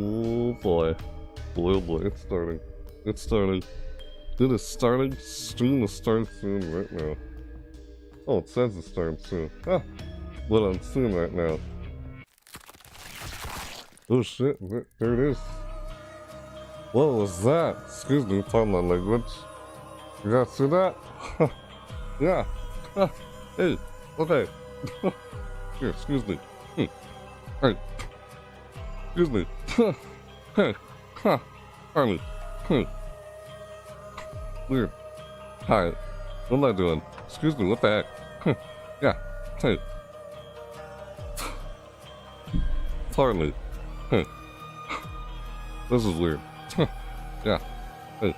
Oh boy. Boy, oh boy, it's starting. It's starting. It is starting. Stream will start soon right now. Oh, it says it's starting soon. Ah, but I'm soon right now. Oh shit, there it is. What was that? Excuse me, pardon my language. You guys see that? Yeah. Hey, okay. Here, excuse me. Hey. Excuse me. Hey. Army. Weird. Hi. What am I doing? Excuse me, what the heck? Yeah. Hey. Pardon me. This is weird. Yeah. Hey.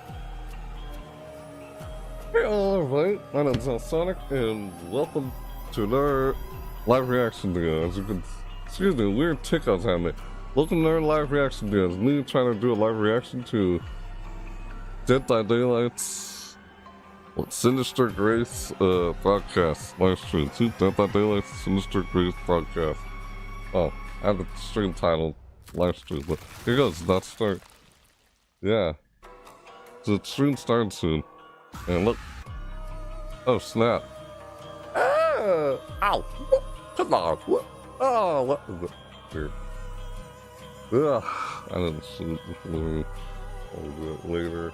Hey all, everybody. My name is Alsonic, and welcome to another live reaction video. As you can, excuse me, weird tick I was having. Welcome to our live reaction video. It's me trying to do a live reaction to Dead by Daylight's Sinister Grace broadcast live stream. See, Dead by Daylight's Sinister Grace broadcast. Oh, I have the stream title live stream, but here goes. Not start. Yeah. So the stream started soon. And look. Oh, snap. Ah! Ow! Come on! What? Oh, what is it? Weird. Ugh. I didn't see it before. I'll do it later.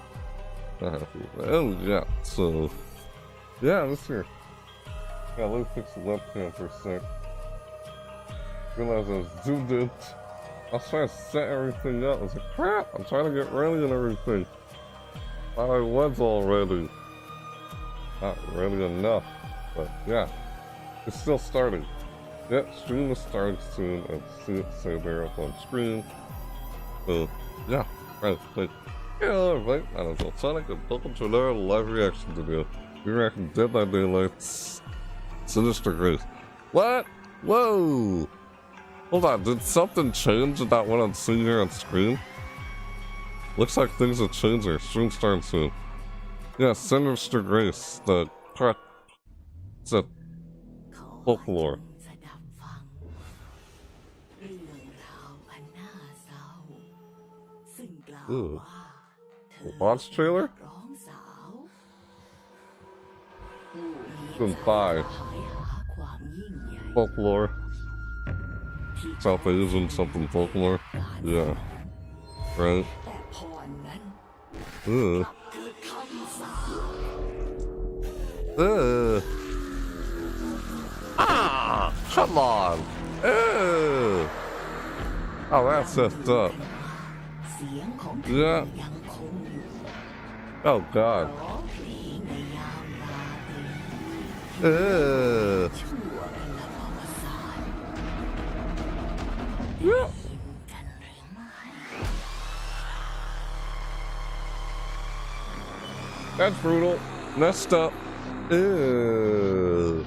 Oh, yeah. So, yeah, let's hear. Yeah, let me fix the webcam for a sec. Realized I was zoomed in. I was trying to set everything up. I was like, crap! I'm trying to get ready and everything. Thought I was already. Not ready enough. But yeah, it's still starting. Yeah, stream will start soon. And see it say there up on screen. So yeah, right. Like, yeah, everybody. My name is Alsonic, and welcome to another live reaction video. We're reacting Dead by Daylight's Sinister Grace. What? Whoa! Hold on, did something change about what I'm seeing here on screen? Looks like things have changed here. Stream starting soon. Yeah, Sinister Grace, the correct. It's a folklore. Ooh. Launch trailer? Season 5. Folklore. South Asian something folklore. Yeah. Right. Ugh. Ah! Come on! Ugh. Oh, that's effed up. Yeah. Oh, God. Ugh. Yeah. That's brutal. Messed up. Ew.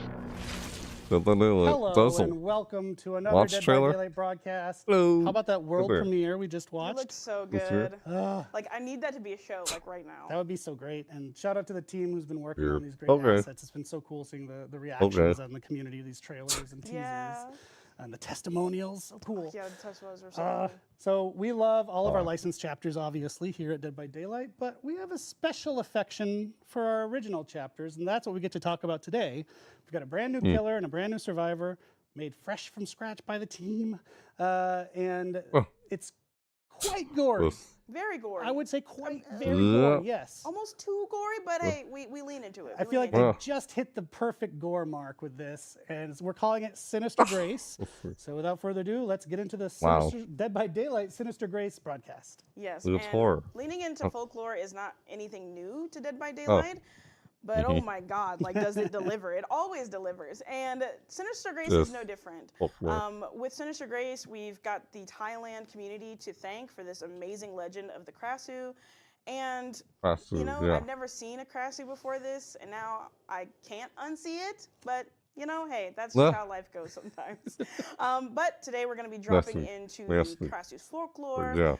Hello and welcome to another Dead by Daylight broadcast. Hello. How about that world premiere we just It watched? looks so good. Like, I need that to be a show, like right now. That would be so great. And shout out to the team who's been working on these great assets. It's been so cool seeing the reactions and the community of these trailers and teasers. And the testimonials, so cool. Yeah, the testimonials are so cool. So we love all of our licensed chapters, obviously, here at Dead by Daylight, but we have a special affection for our original chapters, and that's what we get to talk about today. We've got a brand new killer and a brand new survivor, made fresh from scratch by the team, and it's quite gory. Very gory. I would say very gory, yes. Almost too gory, but hey, we lean into it. I feel like they just hit the perfect gore mark with this, and we're calling it Sinister Grace. So without further ado, let's get into the Dead by Daylight Sinister Grace broadcast. Yes, it's horror. Leaning into folklore is not anything new to Dead by Daylight. But oh my God, like, does it deliver? It always delivers. And Sinister Grace is no different. With Sinister Grace, we've got the Thailand community to thank for this amazing legend of the Krasu. And, you know, I've never seen a Krasu before this, and now I can't unsee it. But, you know, hey, that's just how life goes sometimes. But today we're going to be dropping into Krasu's folklore,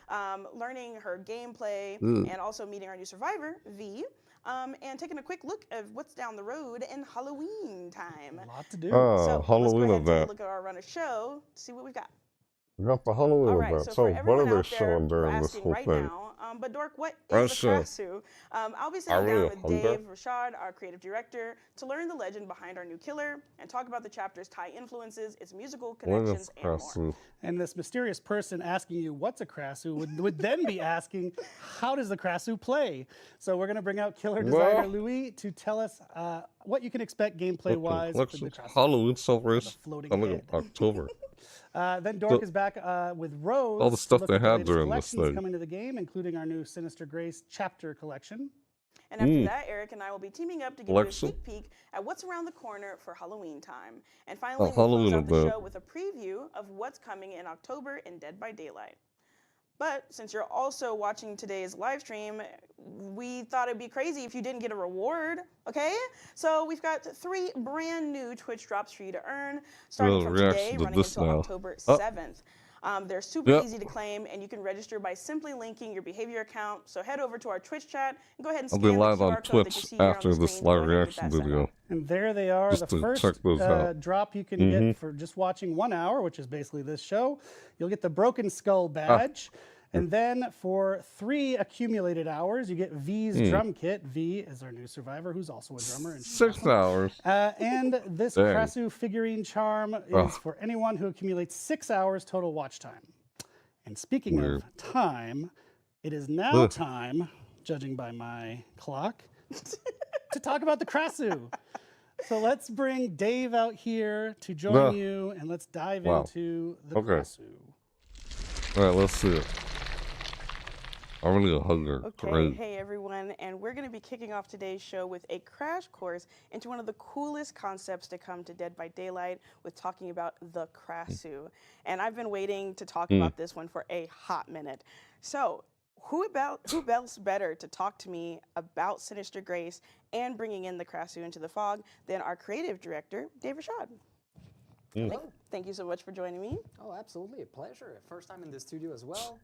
learning her gameplay, and also meeting our new survivor, V. And taking a quick look at what's down the road in Halloween time. A lot to do. So Halloween let's go ahead and event. take a look at our run of show, see what we've got. We got the All Halloween right, event. so So for what everyone are they out there showing during this asking whole right thing? now, but Dork, what Right, is the sure. Krasu? I'll be I sitting really down with hunger. Dave Rashad, our creative director, to learn the legend behind our new killer and talk about the chapter's Thai influences, its musical What is connections, and more. Krasu? And this mysterious person asking you what's a Krasu would then be asking, how does the Krasu play? So we're going to bring out killer designer Louis to tell us what you can expect gameplay-wise with the Krasu. Halloween celebration floating coming in head. October. Then Dork is back with Rose. All the stuff to look they at the had latest during this collections thing. coming to the game, including our new Sinister Grace chapter collection. And after that, Eric and I will be teaming up to give you a Collection. sneak peek at what's around the corner for Halloween time. And finally, we'll Halloween close out the event. show with a preview of what's coming in October in Dead by Daylight. But since you're also watching today's live stream, we thought it'd be crazy if you didn't get a reward, okay? So we've got 3 brand new Twitch drops for you to earn, starting from today, running until October 7th. They're super easy to claim, and you can register by simply linking your behavior account. So head over to our Twitch chat and go ahead and I'll scan be the live on QR code that you Twitch see here on after the this screen. Go live ahead and get reaction that set video. up. And there they are, Just the to check first those out. drop you can get for just watching 1 hour, which is basically this show. You'll get the Broken Skull badge. And then for 3 accumulated hours, you get V's drum kit. V is our new survivor, who's also a drummer. And 6 hours. and this Dang. Krasu figurine charm is for anyone who accumulates 6 hours total watch time. And speaking of time, it is now time, judging by my clock, to talk about the Krasu. So let's bring Dave out here to join you, and let's dive into the Krasu. All right, let's see it. I'm really a hugger. Okay, Great. hey everyone, and we're going to be kicking off today's show with a crash course into one of the coolest concepts to come to Dead by Daylight with talking about the Krasu. And I've been waiting to talk about this one for a hot minute. So, who else better to talk to me about Sinister Grace and bringing in the Krasu into the fog than our creative director, Dave Rashad. Thank you so much for joining me. Oh, absolutely, a pleasure. First time in the studio as well.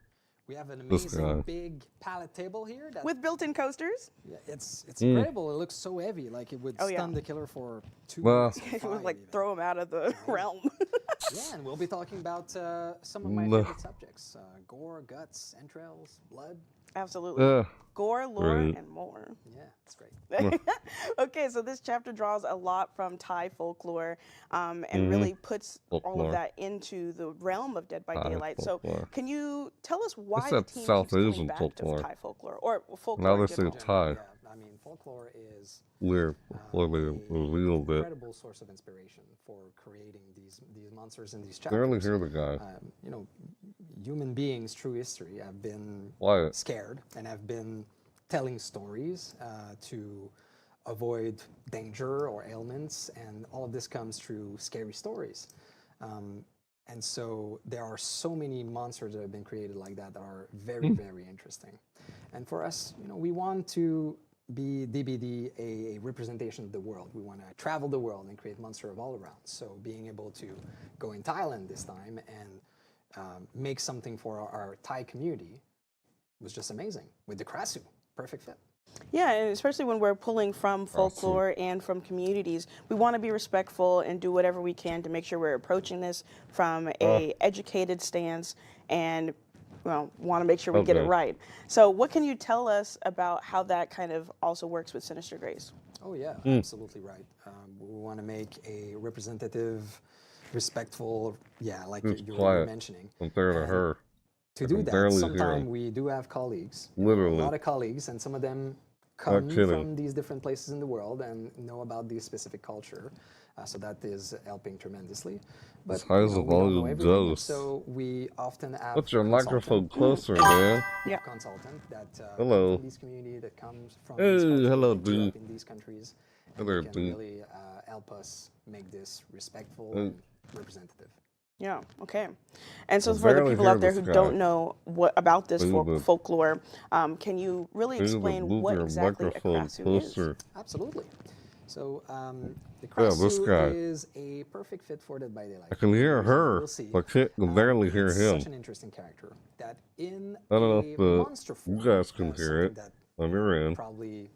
We have an amazing big pallet table here. With built-in coasters? Yeah, it's incredible. It looks so heavy, like it would stun the killer for 2 minutes. It would like throw him out of the realm. Yeah, and we'll be talking about some of my favorite subjects. Gore, guts, entrails, blood. Absolutely. Gore, lore, and more. Yeah, it's great. Okay, so this chapter draws a lot from Thai folklore and really puts all of that into the realm of Dead by Daylight. So can you tell us why the team keeps coming back to Thai folklore? Or folklore Now they say Thai. Yeah, I mean, folklore is Weird. incredible source of inspiration for creating these monsters in these chapters. Barely hear the guy. You know, human beings through history have been scared and have been telling stories to avoid danger or ailments, and all of this comes through scary stories. And so there are so many monsters that have been created like that that are very, very interesting. And for us, you know, we want to be DBD a representation of the world. We want to travel the world and create monsters of all around. So being able to go in Thailand this time and make something for our Thai community was just amazing. With the Krasu, perfect fit. Yeah, and especially when we're pulling from folklore and from communities, we want to be respectful and do whatever we can to make sure we're approaching this from a educated stance and want to make sure we get it right. So what can you tell us about how that kind of also works with Sinister Grace? Oh yeah, absolutely right. We want to make a representative, respectful, like you were mentioning. Compared to her. To do that, sometimes we do have colleagues, Literally. a lot of colleagues, and some of them come from these different places in the world and know about this specific culture. So that is helping tremendously. But high as we a don't know volume everything, goes. so we often have Put your microphone closer, man. Yeah. consultant that Hello. from this community that comes from Hey, these cultures, hello, that grew dude. up in these countries, and Hello, they can dude. really help us make this respectful and representative. Yeah, okay. And so I for the barely people hear out there this who guy. don't know what about this Baby. folklore, can you really Baby, explain move what your exactly a microphone Krasu is? closer. Absolutely. So the Yeah, this Krasu guy. is a perfect fit for Dead by Daylight. I can hear her. We'll see. I can't barely hear It's him. such an interesting character that in I don't know a if the- monster you form, guys can hear something it that on your end. probably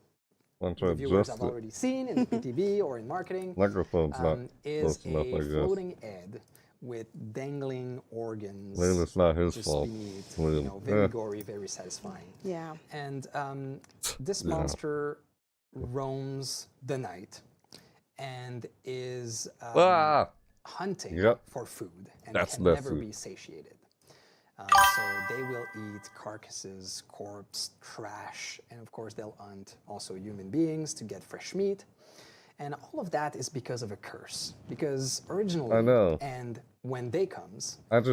I'm the trying to viewers adjust have it. already seen in the PTV or in marketing, Microphone's not is close enough, I a guess. floating head with dangling organs. Well, it's not his just fault. beneath, Well, very gory, very satisfying. Yeah. And this monster roams the night and is hunting for food and can never be satiated. So they will eat carcasses, corpse, trash, and of course they'll hunt also human beings to get fresh meat. And all of that is because of a curse. Because originally, and when day comes, I'm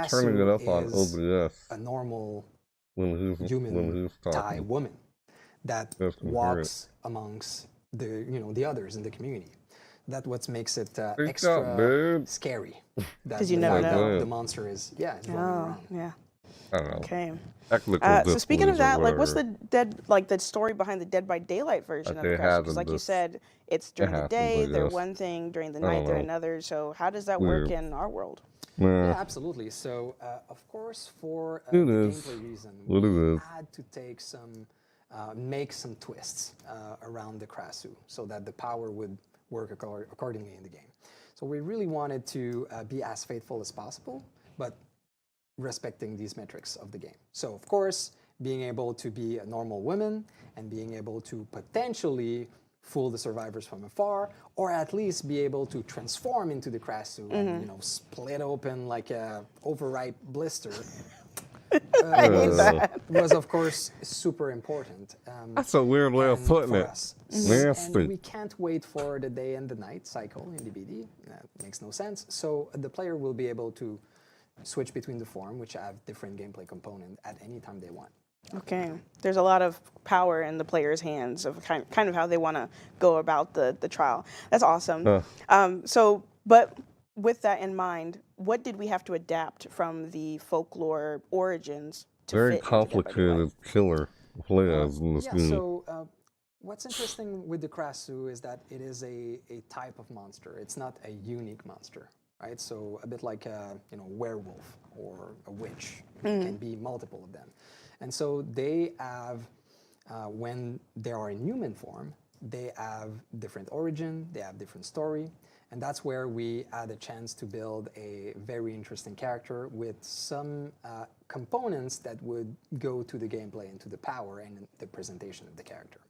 turning it up on OBS. A normal human Thai woman that walks amongst the others in the community. That's what makes it extra scary. Because you never know. The monster is roaming around. Yeah. I don't know. Okay. So speaking of that, like, what's the story behind the Dead by Daylight version of the Crash? Because like you said, it's during the day, they're one thing, during the night, they're another. So how does that work in our world? Yeah, absolutely. So, of course, for the gameplay reason, we had to take make some twists around the Krasu so that the power would work accordingly in the game. So we really wanted to be as faithful as possible, but respecting these metrics of the game. So, of course, being able to be a normal woman and being able to potentially fool the survivors from afar, or at least be able to transform into the Krasu and split open like a overripe blister. Was of course super important. That's a weird way of putting it. And we can't wait for the day and the night cycle in DBD. That makes no sense. So the player will be able to switch between the form, which have different gameplay components at any time they want. Okay, there's a lot of power in the player's hands of kind of how they want to go about the trial. That's awesome. But with that in mind, what did we have to adapt from the folklore origins to very fit complicated killer players in this game. So what's interesting with the Krasu is that it is a type of monster. It's not a unique monster, right? So a bit like a werewolf or a witch. It can be multiple of them. And so they have, when they are in human form, they have different origin, they have different story, and that's where we had a chance to build a very interesting character with some components that would go to the gameplay and to the power and the presentation of the character.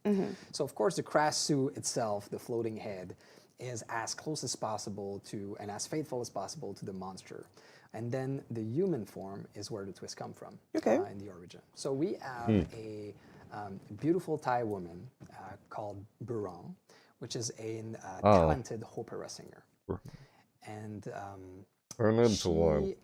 So of course the Krasu itself, the floating head, is as close as possible to and as faithful as possible to the monster. And then the human form is where the twist come from in the origin. So we have a beautiful Thai woman called Burong, which is a talented opera singer. And she,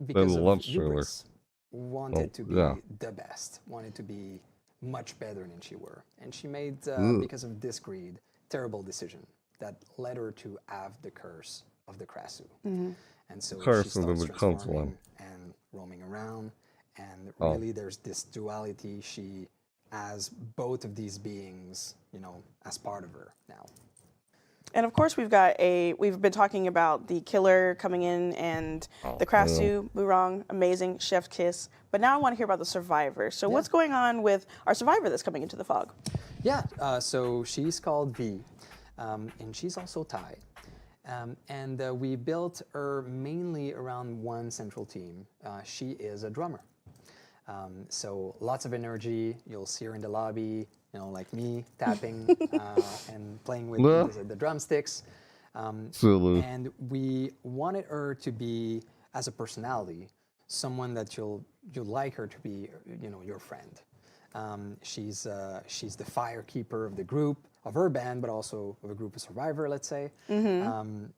because of hubris, wanted to be the best, wanted to be much better than she were. And she made, because of this greed, terrible decision that led her to have the curse of the Krasu. And so she starts transforming and roaming around, and really there's this duality. She has both of these beings, as part of her now. And of course we've been talking about the killer coming in and the Krasu, Burong, amazing, chef's kiss. But now I want to hear about the survivor. So what's going on with our survivor that's coming into the fog? Yeah, so she's called V, and she's also Thai. And we built her mainly around one central team. She is a drummer. So lots of energy. You'll see her in the lobby, like me, tapping and playing with the drumsticks. And we wanted her to be, as a personality, someone that you'll like her to be, your friend. She's the firekeeper of the group, of her band, but also of a group of survivor, let's say. The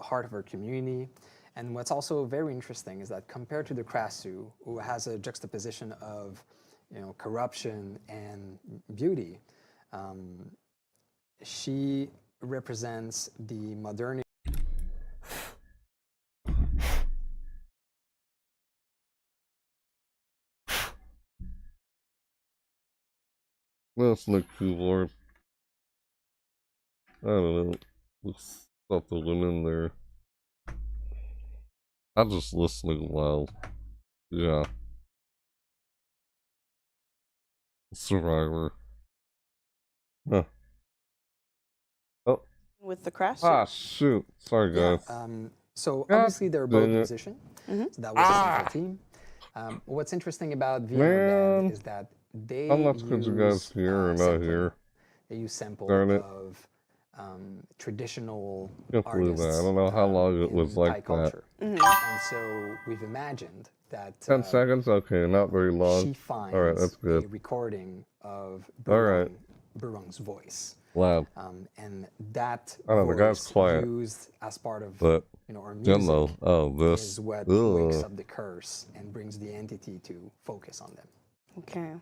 heart of her community. And what's also very interesting is that compared to the Krasu, who has a juxtaposition of, corruption and beauty, she represents the modernity. That's the keyboard. I don't know. Looks something in there. I'm just listening loud. Yeah. Survivor. Huh. Oh. With the Krasu. Ah, shoot. Sorry, guys. So obviously they're both musicians, so that was a central theme. What's interesting about V and our band is that they use they use sample of traditional artists I don't know how long it was like Thai culture. And so we've imagined that 10 seconds? Okay, not very long. she finds All right, that's good. a recording of All Burung's voice. Wow. And that The guy's voice quiet. used as part of But our music this is what wakes up the curse and brings the entity to focus on them. Okay.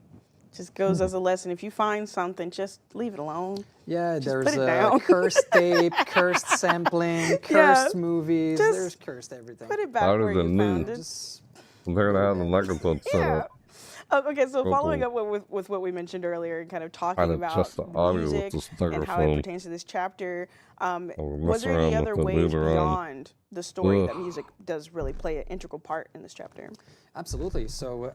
Just goes as a lesson. If you find something, just leave it alone. Yeah, Just there's put it down. cursed tape, cursed sampling, cursed movies. There's cursed everything. Put it back Harder where you than found me. it. Just compared to how the microphone set Yeah. up. Okay, so following up with what we mentioned earlier and kind of talking about adjust the audio with music this and how it microphone. pertains to this chapter, was mess there any around other with it ways later on. beyond the story that music does really play an integral part in this chapter? absolutely. So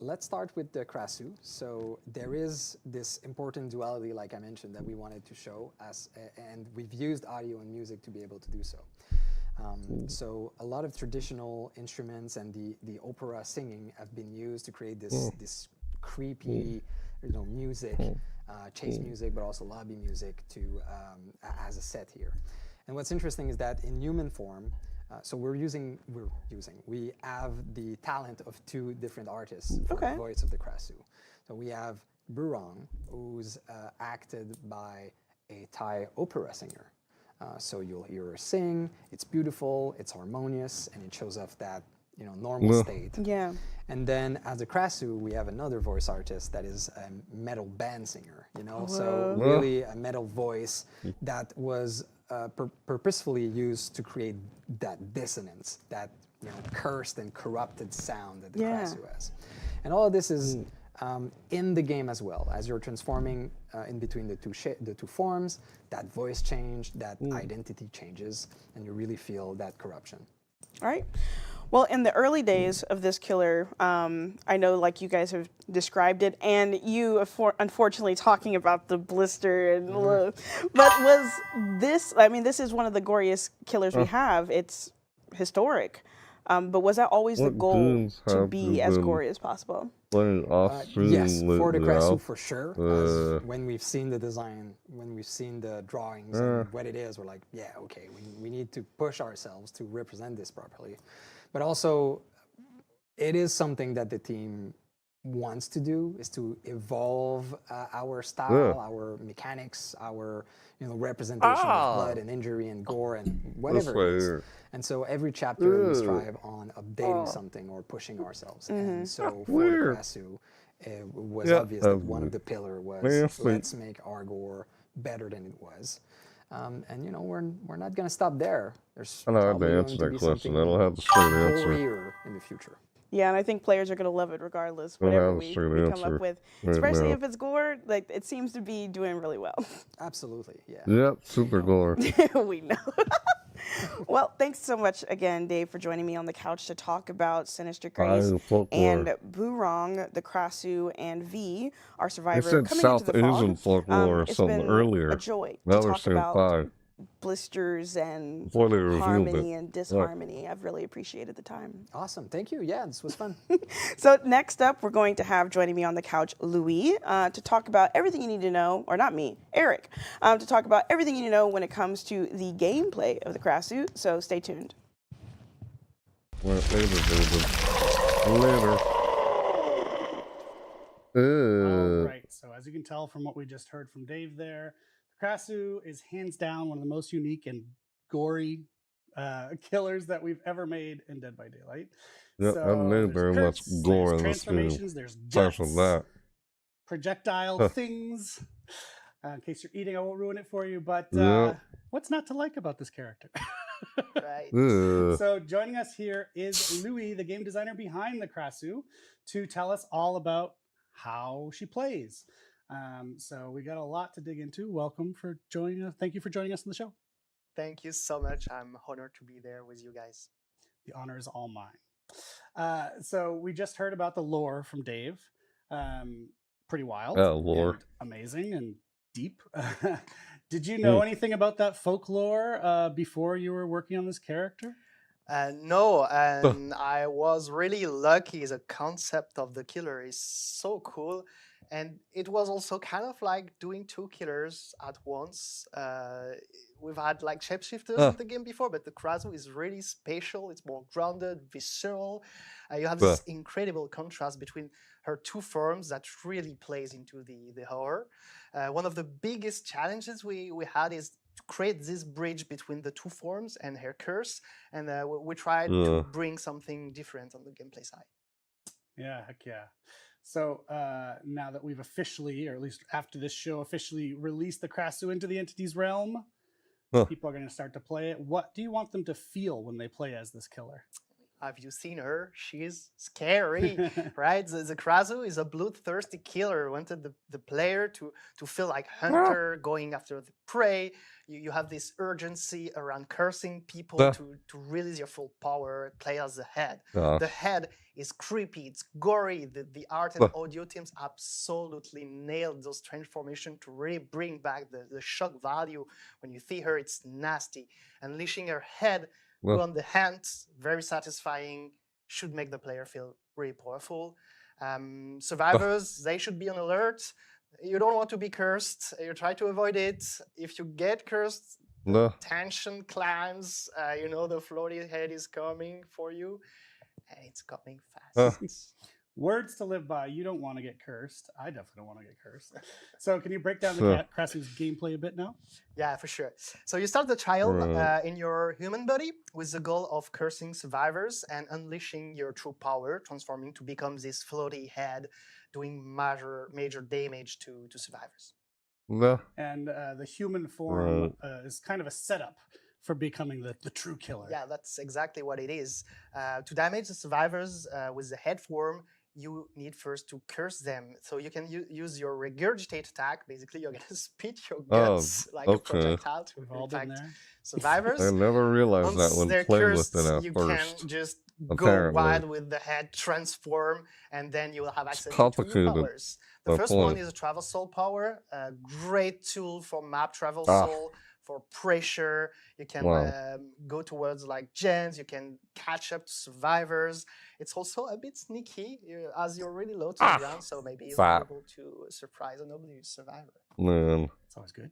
let's start with the Krasu. So there is this important duality, like I mentioned, that we wanted to show and we've used audio and music to be able to do so. So a lot of traditional instruments and the opera singing have been used to create this creepy, music, chase music, but also lobby music as a set here. And what's interesting is that in human form, so we have the talent of two different artists for the voice of the Krasu. So we have Burong, who's acted by a Thai opera singer. So you'll hear her sing, it's beautiful, it's harmonious, and it shows off that normal state. Yeah. And then as a Krasu, we have another voice artist that is a metal band singer, so really a metal voice that was purposefully used to create that dissonance, that cursed and corrupted sound that the Krasu has. And all of this is in the game as well. As you're transforming in between the two forms, that voice change, that identity changes, and you really feel that corruption. All right. Well, in the early days of this killer, I know like you guys have described it, and you unfortunately talking about the blister and but was this, I mean, this is one of the goriest killers we have. It's historic. But was that always the goal to be as gory as possible? Yes, for the Krasu for sure. When we've seen the design, when we've seen the drawings and what it is, we're like, yeah, okay, we need to push ourselves to represent this properly. But also, it is something that the team wants to do, is to evolve our style, our mechanics, our representation of blood and injury and gore and whatever it is. And so every chapter we strive on updating something or pushing ourselves. And so for the Krasu, it was obvious that one of the pillars was let's make our gore better than it was. And we're not going to stop there. There's I don't have to answer that question. I don't have the straight answer in the future. Yeah, and I think players are going to love it regardless, whatever we come up with. Especially if it's gore, like it seems to be doing really well. Absolutely, yeah. Yep, super gore. We know. Well, thanks so much again, Dave, for joining me on the couch to talk about Sinister Grace and Burong, the Krasu, and V, our survivor. You said South Asian folklore or something earlier. It's been a joy now to talk about Thai. blisters and Harmony harmony and disharmony. I've really appreciated the time. Awesome. Thank you. Yeah, this was fun. So next up, we're going to have joining me on the couch, Louis, to talk about everything you need to know, or not me, Eric, to talk about everything you need to know when it comes to the gameplay of the Krasu. So stay tuned. Later. All right. So as you can tell from what we just heard from Dave there, Krasu is hands down one of the most unique and gory killers that we've ever made in Dead by Daylight. Yeah, so I haven't made very much gore in this game. There's aside from that. Projectile things. In case you're eating, I won't ruin it for you. But what's not to like about this character? Right. So joining us here is Louis, the game designer behind the Krasu, to tell us all about how she plays. So we got a lot to dig into. Welcome for joining us. Thank you for joining us on the show. Thank you so much. I'm honored to be there with you guys. The honor is all mine. So we just heard about the lore from Dave. Pretty wild. Lore. And amazing and deep. Did you know anything about that folklore before you were working on this character? No, and I was really lucky. The concept of the killer is so cool. And it was also kind of like doing two killers at once. We've had like shapeshifters in the game before, but the Krasu is really spatial. It's more grounded, visceral. You have this incredible contrast between her two forms that really plays into the horror. One of the biggest challenges we had is to create this bridge between the two forms and her curse, and we tried to bring something different on the gameplay side. Yeah, heck yeah. So now that we've officially, or at least after this show, officially released the Krasu into the Entity's realm, people are going to start to play it. What do you want them to feel when they play as this killer? Have you seen her? She's scary, right? The Krasu is a bloodthirsty killer. Wanted the player to feel like hunter going after the prey. You have this urgency around cursing people to release your full power, play as the head. The head is creepy, it's gory. The art and audio teams absolutely nailed those transformations to really bring back the shock value. When you see her, it's nasty. Unleashing her head on the hands, very satisfying, should make the player feel really powerful. Survivors, they should be on alert. You don't want to be cursed. You try to avoid it. If you get cursed, tension climbs. You know the floaty head is coming for you, and it's coming fast. Words to live by. You don't want to get cursed. I definitely don't want to get cursed. So can you break down the Krasu's gameplay a bit now? Yeah, for sure. So you start the trial in your human body with the goal of cursing survivors and unleashing your true power, transforming to become this floaty head, doing major damage to survivors. And the human form is kind of a setup for becoming the true killer. Yeah, that's exactly what it is. To damage the survivors with the head form, you need first to curse them. So you can use your regurgitate attack. Basically, you're going to spit your guts like a projectile to impact survivors. I never realized that when playing with it at you first. can just go wide with the head, transform, and then you will have access to new powers. The first one is a travel soul power, a great tool for map travel soul. For pressure, you can go towards like gens, you can catch up to survivors. It's also a bit sneaky as you're really low to the ground, so maybe you'll be able to surprise an oblivious survivor. It's always good.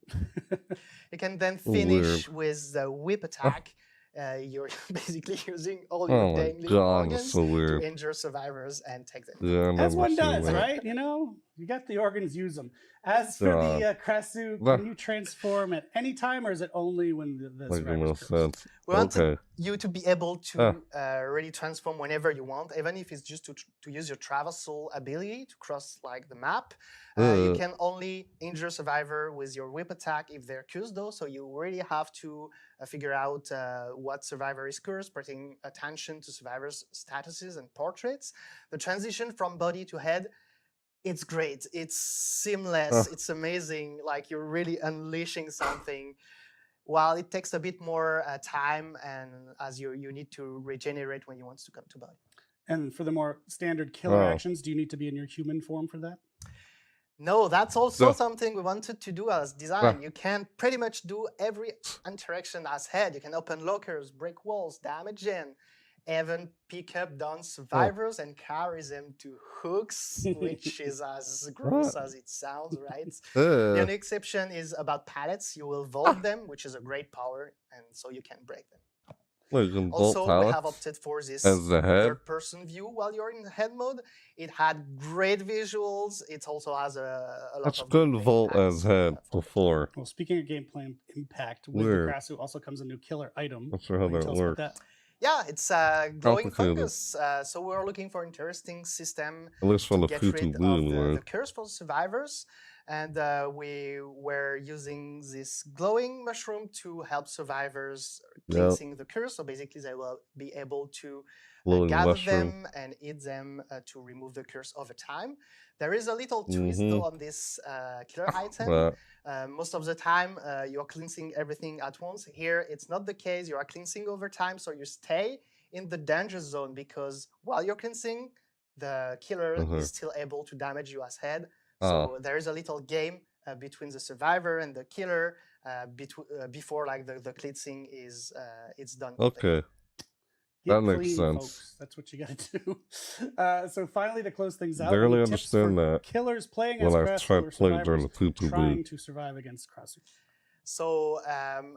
You can then finish with the whip attack. You're basically using all your dangling organs to injure survivors and take them. As one does, right? You know, you got the organs, use them. As for the Krasu, can you transform at any time, or is it only when the survivors curse? We want you to be able to really transform whenever you want, even if it's just to use your travel soul ability to cross like the map. You can only injure survivor with your whip attack if they're cursed, though. So you really have to figure out what survivor is cursed, paying attention to survivors' statuses and portraits. The transition from body to head, it's great. It's seamless. It's amazing. Like you're really unleashing something. While it takes a bit more time, and as you need to regenerate when you want to come to body. And for the more standard killer actions, do you need to be in your human form for that? No, that's also something we wanted to do as design. You can pretty much do every interaction as head. You can open lockers, break walls, damage gen, even pick up down survivors and carry them to hooks, which is as gross as it sounds, right? The only exception is about pallets. You will vault them, which is a great power, and so you can break them. Also, we have opted for this third-person view while you're in head mode. It had great visuals. It also has a lot of good vault as head before. Well, speaking of gameplay impact, with the Krasu also comes a new killer item. Not sure how that works. Yeah, it's glowing fungus. So we're looking for interesting system at least from to get rid of the curse for survivors. And we were using this glowing mushroom to help survivors cleansing the curse. So basically, they will be able to gather them and eat them to remove the curse over time. There is a little twist though on this killer item. Most of the time, you're cleansing everything at once. Here, it's not the case. You are cleansing over time, so you stay in the danger zone because while you're cleansing, the killer is still able to damage you as head. So there is a little game between the survivor and the killer before like the cleansing is it's done. Okay. Get That makes clean, sense. folks. That's what you got to do. So finally, to close things out, Barely any tips for understand that killers playing when as I Krasu tried or playing during survivors the 2-2 trying to survive against Krasu. So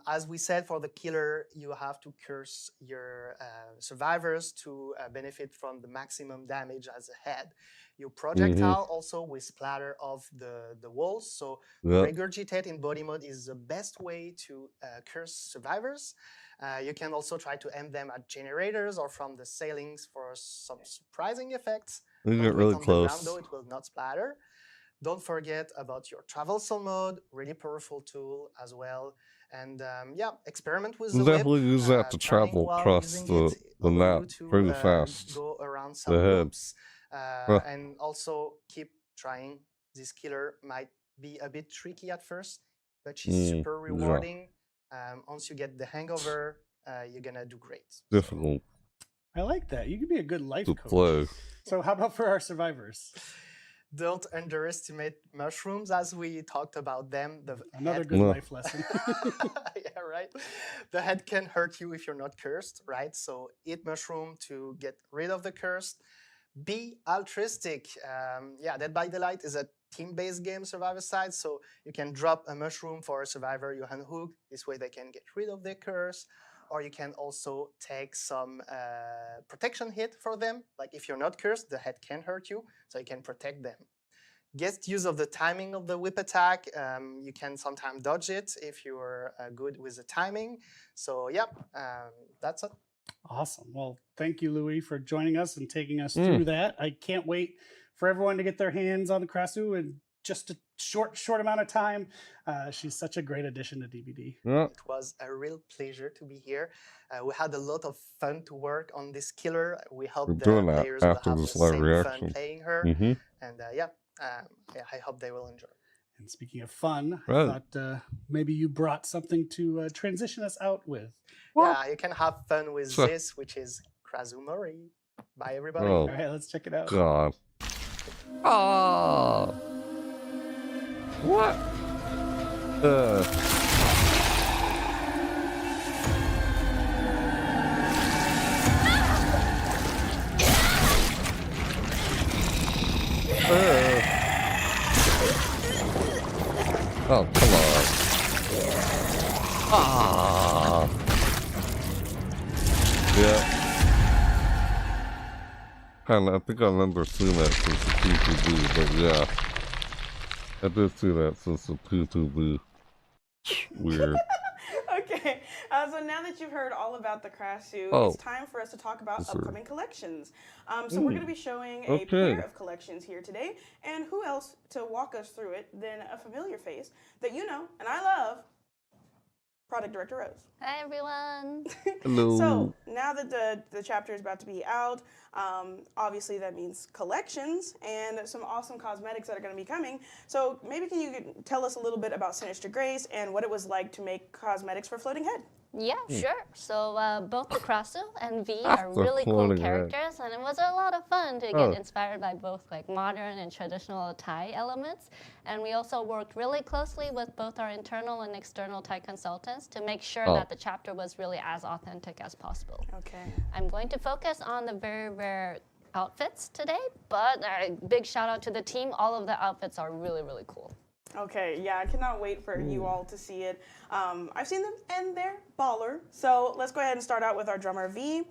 as we said, for the killer, you have to curse your survivors to benefit from the maximum damage as a head. Your projectile also will splatter off the walls. So regurgitate in body mode is the best way to curse survivors. You can also try to aim them at generators or from the ceilings for some surprising effects. You Don't get do really it on the ground close. though, it will not splatter. Don't forget about your traversal mode, really powerful tool as well. And yeah, experiment with You the whip. definitely use that to turning travel while across using the it map allow you to pretty fast. go around some The head. loops. Huh. And also keep trying. This killer might be a bit tricky at first, but she's super rewarding. Once you get the hangover, you're gonna do great. Difficult. I like that. You can be a good life to coach. play. So how about for our survivors? Don't underestimate mushrooms, as we talked about them. Another good life lesson. Yeah, right. The head can hurt you if you're not cursed, right? So eat mushroom to get rid of the curse. Be altruistic. Yeah, Dead by Daylight is a team-based game, survivor side, so you can drop a mushroom for a survivor you unhook. This way they can get rid of their curse. Or you can also take some protection hit for them. Like if you're not cursed, the head can hurt you, so you can protect them. Get use of the timing of the whip attack. You can sometimes dodge it if you're good with the timing. So yeah, that's it. Awesome. Well, thank you, Louis, for joining us and taking us through that. I can't wait for everyone to get their hands on the Krasu in just a short amount of time. She's such a great addition to DBD. Yeah. It was a real pleasure to be here. We had a lot of fun to work on this killer. We hope the players will have the same fun playing her. And yeah, I hope they will enjoy. And speaking of fun, I thought maybe you brought something to transition us out with. Yeah, you can have fun with this, which is Krasu Mori. Bye, everybody. All right, let's check it out. God. Oh. What? Oh, come on. Ah. Yeah. I think I remember seeing that since the P2B, but yeah. I did see that since the P2B. Weird. Okay, so now that you've heard all about the Krasu, it's time for us to talk about upcoming collections. So we're going to be showing a pair of collections here today, and who else to walk us through it than a familiar face that you know and I love, Product Director Rose. Hi, everyone. Hello. So now that the chapter is about to be out, obviously that means collections and some awesome cosmetics that are going to be coming. So maybe can you tell us a little bit about Sinister Grace and what it was like to make cosmetics for Floating Head? Yeah, sure. So both the Krasu and V are really cool characters, and it was a lot of fun to get inspired by both like modern and traditional Thai elements. And we also worked really closely with both our internal and external Thai consultants to make sure that the chapter was really as authentic as possible. Okay. I'm going to focus on the very rare outfits today, but a big shout out to the team. All of the outfits are really, really cool. Okay, yeah, I cannot wait for you all to see it. I've seen them and they're baller. So let's go ahead and start out with our drummer V.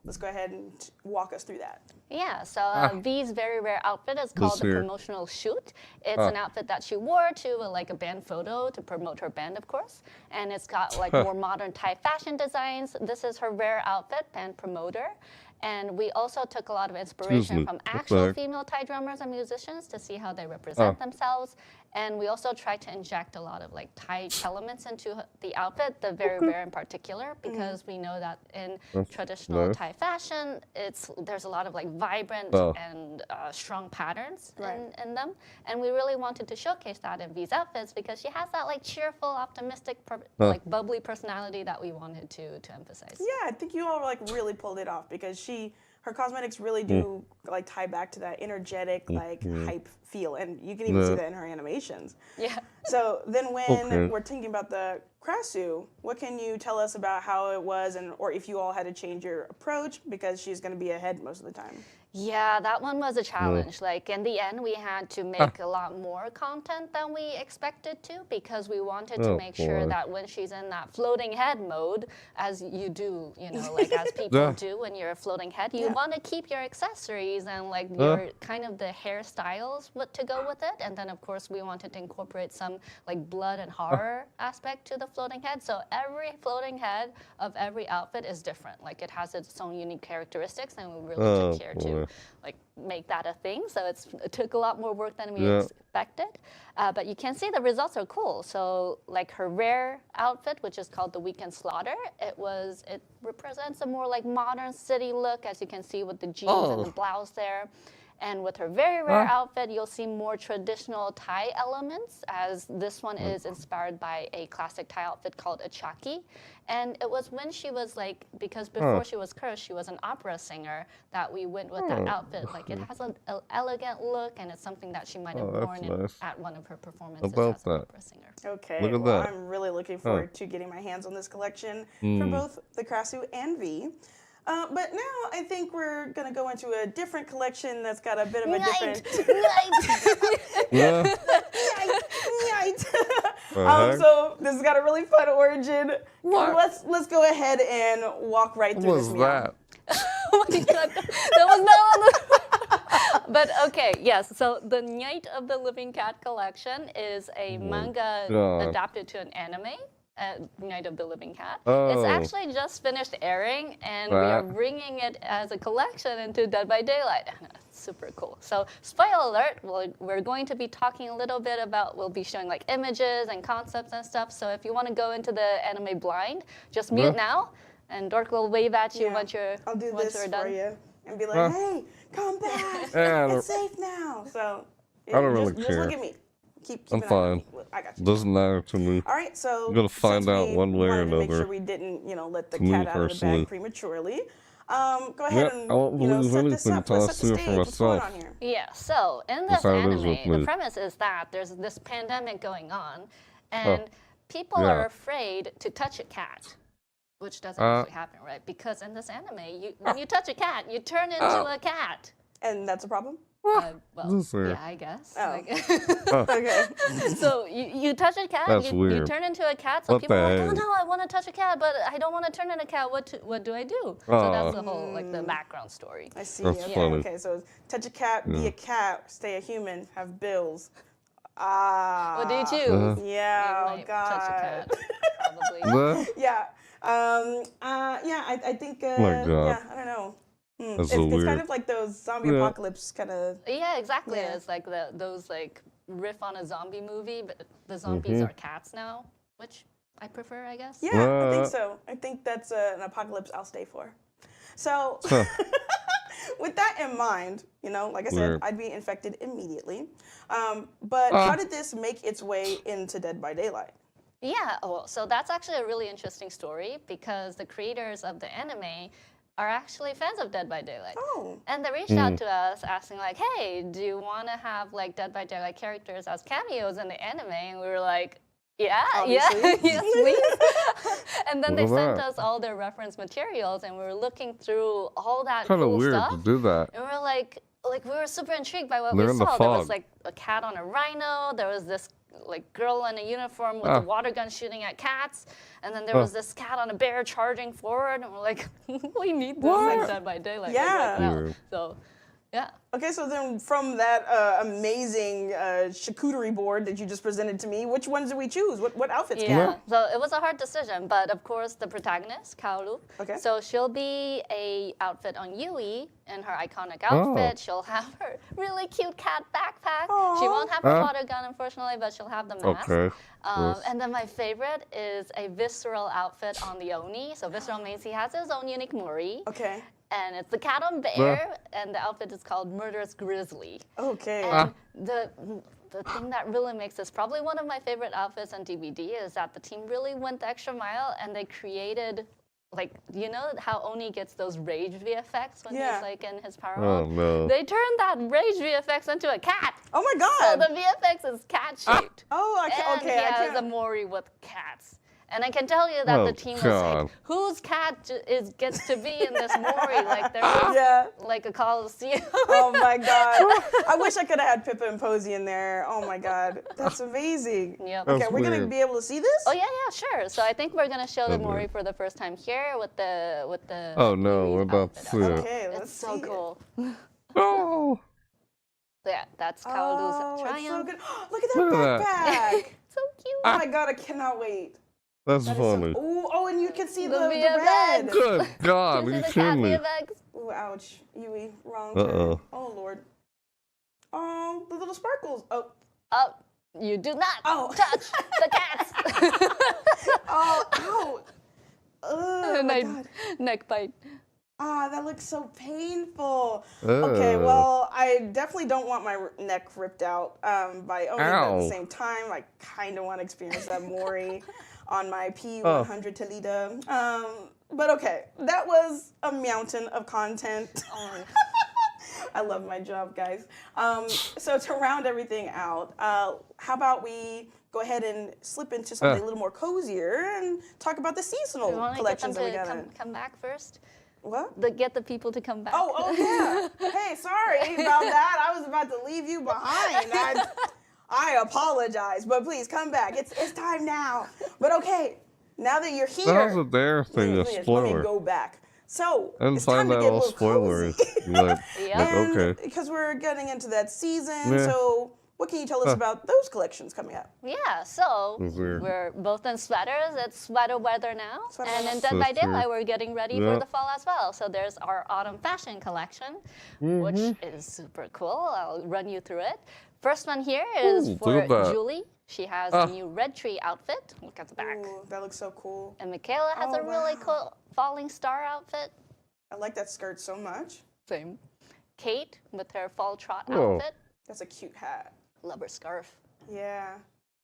Let's go ahead and walk us through that. Yeah, so V's very rare outfit is called the Promotional Shoot. It's an outfit that she wore to like a band photo to promote her band, of course. And it's got like more modern Thai fashion designs. This is her rare outfit, band promoter. And we also took a lot of inspiration from actual female Thai drummers and musicians to see how they represent themselves. And we also tried to inject a lot of like Thai elements into the outfit, the very rare in particular, because we know that in traditional Thai fashion, there's a lot of like vibrant and strong patterns in them. And we really wanted to showcase that in V's outfits because she has that like cheerful, optimistic, like bubbly personality that we wanted to emphasize. Yeah, I think you all like really pulled it off because her cosmetics really do like tie back to that energetic like hype feel, and you can even see that in her animations. Yeah. So then when we're thinking about the Krasu, what can you tell us about how it was, and or if you all had to change your approach because she's going to be ahead most of the time? Yeah, that one was a challenge. Like in the end, we had to make a lot more content than we expected to because we wanted to make sure that when she's in that floating head mode, as you do, you know, like as people do when you're a floating head, you want to keep your accessories and like your kind of the hairstyles to go with it. And then of course we wanted to incorporate some like blood and horror aspect to the floating head. So every floating head of every outfit is different. Like it has its own unique characteristics, and we really took care to like make that a thing. So it took a lot more work than we expected. But you can see the results are cool. So like her rare outfit, which is called the Weekend Slaughter, it represents a more like modern city look, as you can see with the jeans and the blouse there. And with her very rare outfit, you'll see more traditional Thai elements, as this one is inspired by a classic Thai outfit called a chaki. And it was when she was like, because before she was cursed, she was an opera singer, that we went with that outfit. Like it has an elegant look, and it's something that she might have worn at one of her performances as an opera singer. Okay, well, I'm really looking forward to getting my hands on this collection for both the Krasu and V. But now I think we're going to go into a different collection that's got a bit of a different... So this has got a really fun origin. Let's go ahead and walk right through this meow. Oh my god, that was not on the... But okay, yes, so the Night of the Living Cat collection is a manga adapted to an anime. Night of the Living Cat. It's actually just finished airing, and we are bringing it as a collection into Dead by Daylight. Super cool. So, spoiler alert, we're going to be talking a little bit about, we'll be showing like images and concepts and stuff. So if you want to go into the anime blind, just mute now, and Dork will wave at you once you're done. I'll do this for you and be like, hey, come back. It's safe now. So I don't really care. Just look at me. I'm fine. I got you. Doesn't matter to me. All right, so I'm gonna find out one way or another. Make sure we didn't, let the cat out of the bag prematurely. Go ahead and I won't believe set this up. until I Let's see set it the for stage. What's going myself. on here? Yeah, so in this anime, the premise is that there's this pandemic going on, and people are afraid to touch a cat, which doesn't actually happen, right? Because in this anime, when you touch a cat, you turn into a cat. And that's a problem? Well, yeah, I guess. Oh. Okay. So you touch a cat, you turn into a cat. So people are like, oh no, I want to touch a cat, but I don't want to turn into a cat. What do I do? So that's the whole like the background story. I see. That's funny. Okay. So touch a cat, be a cat, stay a human, have bills. Ah. What do you choose? Yeah. You might touch a cat, probably. Yeah. I think. My God. Yeah. I don't know. It's kind of like those zombie apocalypse kind of. Yeah, exactly. It's like those like riff on a zombie movie, but the zombies are cats now, which I prefer, I guess. Yeah, I think so. I think that's an apocalypse I'll stay for. So, with that in mind, like I said, I'd be infected immediately. But how did this make its way into Dead by Daylight? Yeah, well, so that's actually a really interesting story because the creators of the anime are actually fans of Dead by Daylight. Oh. And they reached out to us asking like, hey, do you want to have like Dead by Daylight characters as cameos in the anime? And we were like, yes, please. And then they sent us all their reference materials, and we were looking through all that cool weird stuff. to do that. And we were like we were super intrigued by what we saw. There was like a cat on a rhino. There was this like girl in a uniform with a water gun shooting at cats, and then there was this cat on a bear charging forward, and we're like, we need this like Dead by Daylight. Yeah. So, yeah. Okay, so then from that amazing charcuterie board that you just presented to me, which ones did we choose? What outfits? Yeah, so it was a hard decision, but of course the protagonist, Kaoru. Okay. So she'll be a outfit on Yui in her iconic outfit. She'll have her really cute cat backpack. She won't have her water gun, unfortunately, but she'll have the mask. Okay. And then my favorite is a visceral outfit on the Oni. So visceral means he has his own unique mori. Okay. And it's the cat on bear, and the outfit is called Murderous Grizzly. Okay. And the thing that really makes this probably one of my favorite outfits on DVD is that the team really went the extra mile, and they created like, you know how Oni gets those rage VFX when he's like in his power Oh, mode? no. They turned that rage VFX into a cat. Oh my So God. the VFX is cat shaped. Oh, And okay. he I has can't. a Mori with cats. And I can tell you that the team was like, whose cat gets to be in this Mori? Like there was like a Coliseum. Oh my God. I wish I could have had Pippa and Posey in there. Oh my God. That's amazing. Yep. Okay, we're going to be able to see this? Oh yeah, sure. So I think we're gonna show the Mori for the first time here with the Oh no, we're about to see it. Okay, let's It's so see cool. Oh. Yeah, that's Kaoru's it's so triumph. good. Look at that backpack. So cute. Oh my God, I cannot wait. That's That is funny. oh, and you can see the VFX. red. Good God, You are see you the cat kidding me? VFX? Ooh, ouch. Yui, wrong turn. Oh, Lord. Oh, the little sparkles. Oh. Oh, you do not touch the cats. Oh, ow. Oh, my God. Neck bite. Ah, that looks so painful. Okay, well, I definitely don't want my neck ripped out by Oni, but at the same time, I kind of want to experience that Mori on my P100 Toledo. But okay, that was a mountain of content. I love my job, guys. So to round everything out, how about we go ahead and slip into something a little more cozier and talk about the seasonal collections that we got in. Come back first. What? Get the people to come back. Oh yeah. Hey, sorry about that. I was about to leave you behind. I apologize, but please come back. It's time now. But okay, now that you're here, How's a dare thing a spoiler? let me go back. So And it's time find to out get a all little spoilers. cozy. Like okay. Because we're getting into that season, Yeah. so what can you tell us about those collections coming up? Yeah, so weird. we're both in sweaters. It's sweater weather now. Sweater And weather. in Dead by So true. Daylight, we're getting ready for the fall as well. So there's our autumn fashion collection, which is super cool. I'll run you through it. First one here is Ooh, for look at that. Julie. She has a new red tree outfit. Look at the back. Ooh, that looks so cool. And Michaela has a really cool falling star outfit. I like that skirt so much. Same. Kate with her fall trot Whoa. outfit. That's a cute hat. Love her scarf. Yeah.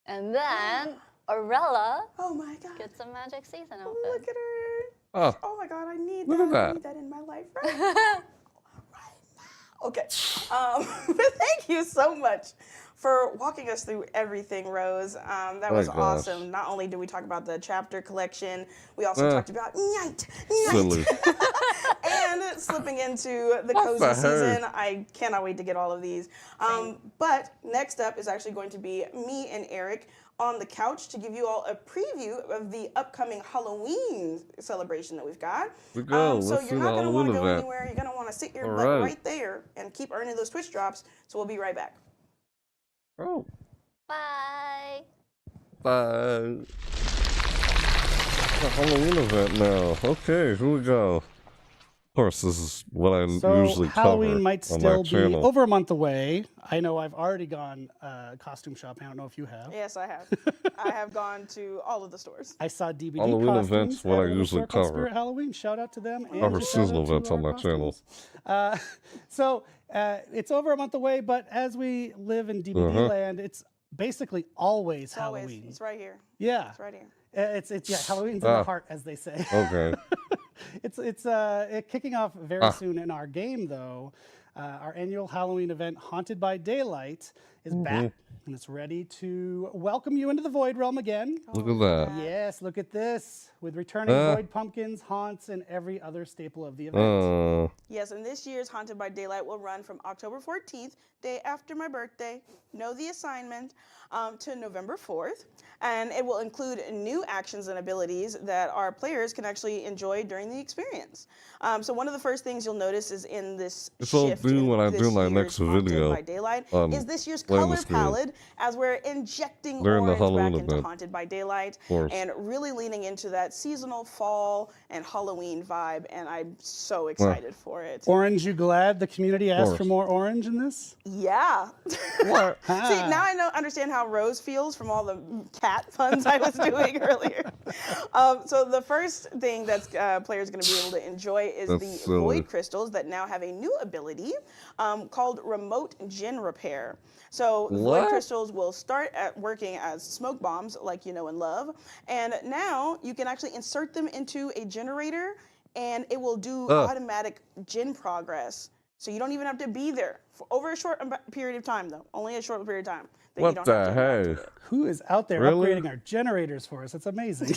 And then Arella Oh my God. gets a Magic Season outfit. Look at her. Oh, Oh my God, I need Look that. at that. I need that in my life right now. Right now. Okay. But thank you so much for walking us through everything, Rose. That was gosh. awesome. Not only did we talk about the chapter collection, we also talked about night. silly. And slipping into the What cozy the season. I cannot wait to get all of these. But next up is actually going to be me and Eric on the couch to give you all a preview of the upcoming Halloween celebration that we've got. We go. So Let's you're see not the going to want to Halloween go event. anywhere. You're going to want to sit your All butt right. right there and keep earning those Twitch drops. So we'll be right back. Oh, Bye. bye. The Halloween event now. Okay, here we go. Of course, this is what I So usually Halloween cover might on still my be channel. over a month away. I know I've already gone costume shopping. I don't know if you have. Yes, I have. I have gone to all of the stores. I saw DVD Halloween costumes events, what at I a little usually store called cover. Spirit Halloween. Shout out to them. And Cover shout out seasonal to events our on my channel. costumes. So it's over a month away, but as we live in DVD land, it's basically always Halloween. It's right here. Yeah. It's right here. It's Halloween's in the heart, as they say. Okay. It's kicking off very soon in our game, though. Our annual Halloween event, Haunted by Daylight, is back, and it's ready to welcome you into the Void Realm again. Look at that. Yes, look at this, with returning Void Pumpkins, Haunts, and every other staple of the event. Yes, and this year's Haunted by Daylight will run from October 14th, day after my birthday, know the assignment, to November 4th. And it will include new actions and abilities that our players can actually enjoy during the experience. So one of the first things you'll notice is in this It's all shift due in when I this do my year's next Haunted video by Daylight on is this year's playing the color screen. palette as we're injecting During the orange back Halloween into event. Haunted by Daylight course. and really leaning into that seasonal fall and Halloween vibe, and I'm so excited for it. Orange, you glad the community asked for course. more orange in this? Yeah. What? See, now I understand how Rose feels from all the cat puns I was doing earlier. So the first thing that players are going to be able to enjoy is That's the silly. Void Crystals that now have a new ability called Remote Gin Repair. So So What? void crystals will start at working as smoke bombs, like you know and love, and now you can actually insert them into a generator, and it will do automatic gen progress. So you don't even have to be there for over a short period of time, though. Only a short period of time. That What you don't the have to interact with heck? it. Who is out there Really? upgrading our generators for us? It's amazing.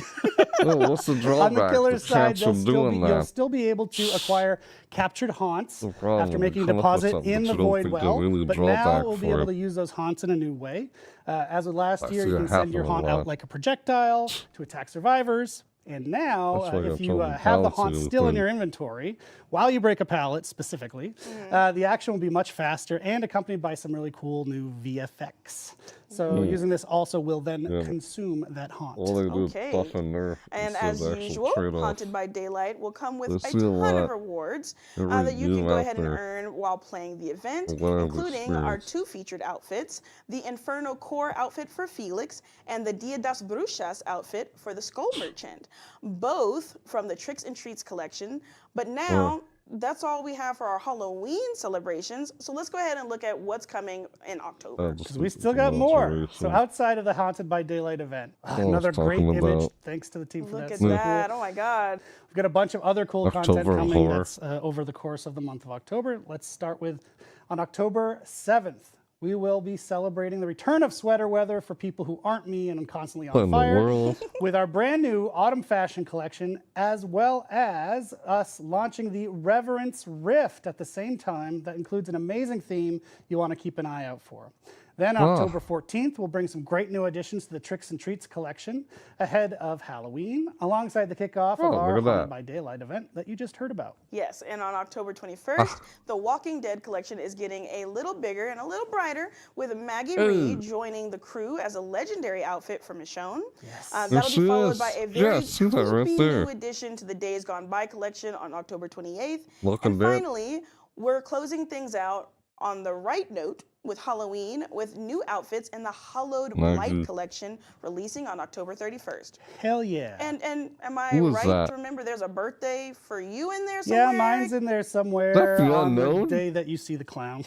Oh, what's the drawback? On the killer's side, chance of doing you'll that? still be able to acquire captured haunts No problem. after making a Come up with deposit something, in but the you don't void think well. there'll really But draw now back we'll be for able it. to use those haunts in a new way. As of last I year, see you it can send your happen a haunt lot. out like a projectile to attack survivors. And now, That's why I if you told you have the pallets haunt are still in good. your inventory, while you break a pallet specifically, the action will be much faster and accompanied by some really cool new VFX. So using this also will then consume that haunt. All they do Okay. is buff and nerf And instead as of actual usual, trade-off. Haunted by Daylight will come with Let's a see a ton of lot. rewards Every that you can game go out ahead and there. earn while playing the event, Well, I've including our experienced. 2 featured outfits, the Inferno Core outfit for Felix and the Dia das Bruxas outfit for the Skull Merchant, both from the Tricks and Treats collection. But now, that's all we have for our Halloween celebrations. So let's go ahead and look at what's coming in October. Because we still got more. So outside of the Haunted by Daylight event, another great talking image. about. Thanks to the team for Look that. at So that. cool. Oh my God. We've got a bunch of other cool content October coming horror. that's over the course of the month of October. Let's start with on October 7th. We will be celebrating the return of sweater weather for people who aren't me and I'm constantly What on in the fire world? with our brand new autumn fashion collection, as well as us launching the Reverence Rift at the same time. That includes an amazing theme you want to keep an eye out for. Then October 14th, we'll bring some great new additions to the Tricks and Treats collection ahead of Halloween, alongside the kickoff of our look at Haunted that. by Daylight event that you just heard about. Yes, and on October 21st, the Walking Dead collection is getting a little bigger and a little brighter, with Maggie Reed joining the crew as a legendary outfit for Michonne. Yes. That'll Yes, be followed yes. by a very Yes, see that right creepy there. new addition to the Days Gone By collection on October 28th. Walking And Dead. finally, we're closing things out on the right note with Halloween, with new outfits in the Hallowed Maggie. Light collection releasing on October 31st. Hell yeah. And am I Who is right that? to remember there's a birthday for you in there somewhere? Yeah, mine's in there somewhere That's the on the unknown? day that you see the clown.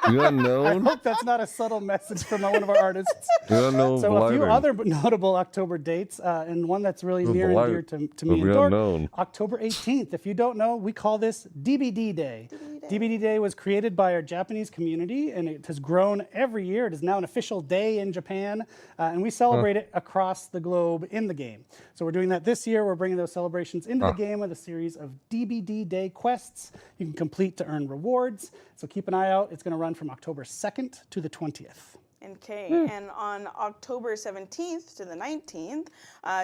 You I unknown? hope that's not a subtle message from one of our artists. You unknown So a few blighting. other notable October dates, and one that's really near and dear to me the and Dork. unknown. October 18th. If you don't know, we call this DBD Day. DBD Day was created by our Japanese community, and it has grown every year. It is now an official day in Japan, and we celebrate it across the globe in the game. So we're doing that this year. We're bringing those celebrations into the game with a series of DBD Day quests you can complete to earn rewards. So keep an eye out. It's going to run from October 2nd to the 20th. Okay, and on October 17th to the 19th,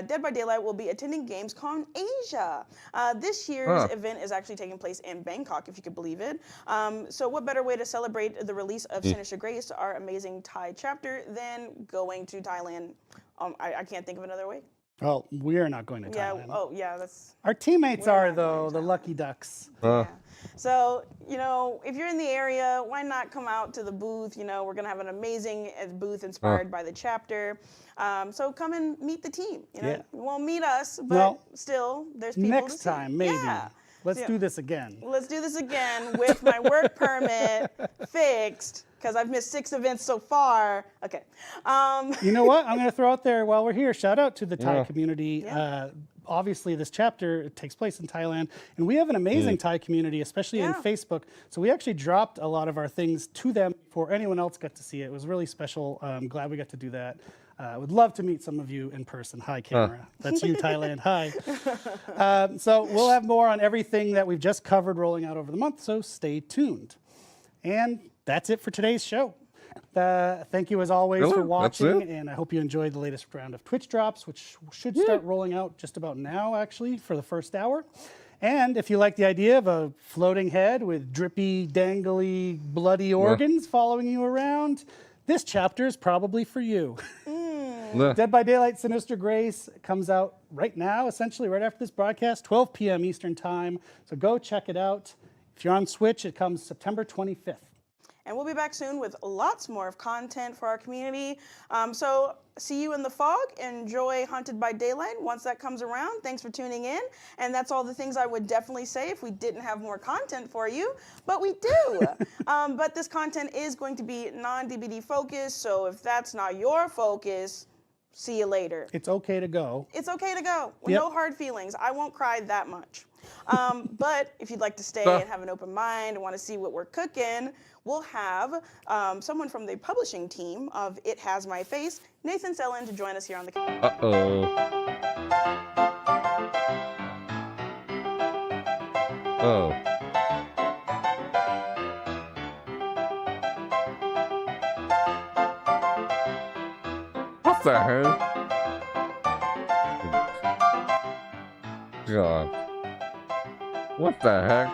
Dead by Daylight will be attending Gamescom Asia. This year's event is actually taking place in Bangkok, if you could believe it. So what better way to celebrate the release of Sinister Grace, our amazing Thai chapter, than going to Thailand? I can't think of another way. Well, we're not going to Thailand. Yeah, that's... Our teammates We're are, not though, going the to lucky ducks. Yeah. So, if you're in the area, why not come out to the booth? We're going to have an amazing booth inspired by the chapter. So come and meet the team. You won't meet us, but still, there's people Next to see. time, maybe. Yeah. Let's do this again. Let's do this again with my work permit fixed, because I've missed 6 events so far. Okay. You know what? I'm going to throw out there while we're here. Shout out to the Thai community. Obviously, this chapter takes place in Thailand, and we have an amazing Thai community, especially in Facebook. So we actually dropped a lot of our things to them before anyone else got to see it. It was really special. I'm glad we got to do that. I would love to meet some of you in person. Hi, camera. That's you, Thailand. Hi. So we'll have more on everything that we've just covered rolling out over the month, so stay tuned. And that's it for today's show. Thank you as always for watching, and I hope you enjoyed the latest round of Twitch drops, which should start rolling out just about now, actually, for the first hour. And if you like the idea of a floating head with drippy, dangly, bloody organs following you around, this chapter is probably for you. Dead by Daylight Sinister Grace comes out right now, essentially right after this broadcast, 12 p.m. Eastern Time. So go check it out. If you're on Switch, it comes September 25th. And we'll be back soon with lots more of content for our community. So see you in the fog. Enjoy Haunted by Daylight once that comes around. Thanks for tuning in. And that's all the things I would definitely say if we didn't have more content for you. But we do. But this content is going to be non-DBD focused. So if that's not your focus, see you later. It's okay to go. It's okay to go. With no hard feelings. I won't cry that much. But if you'd like to stay and have an open mind and want to see what we're cooking, we'll have someone from the publishing team of It Has My Face, Nathan Sellen, to join us here on the camera. Oh. What the hell? God. What the heck?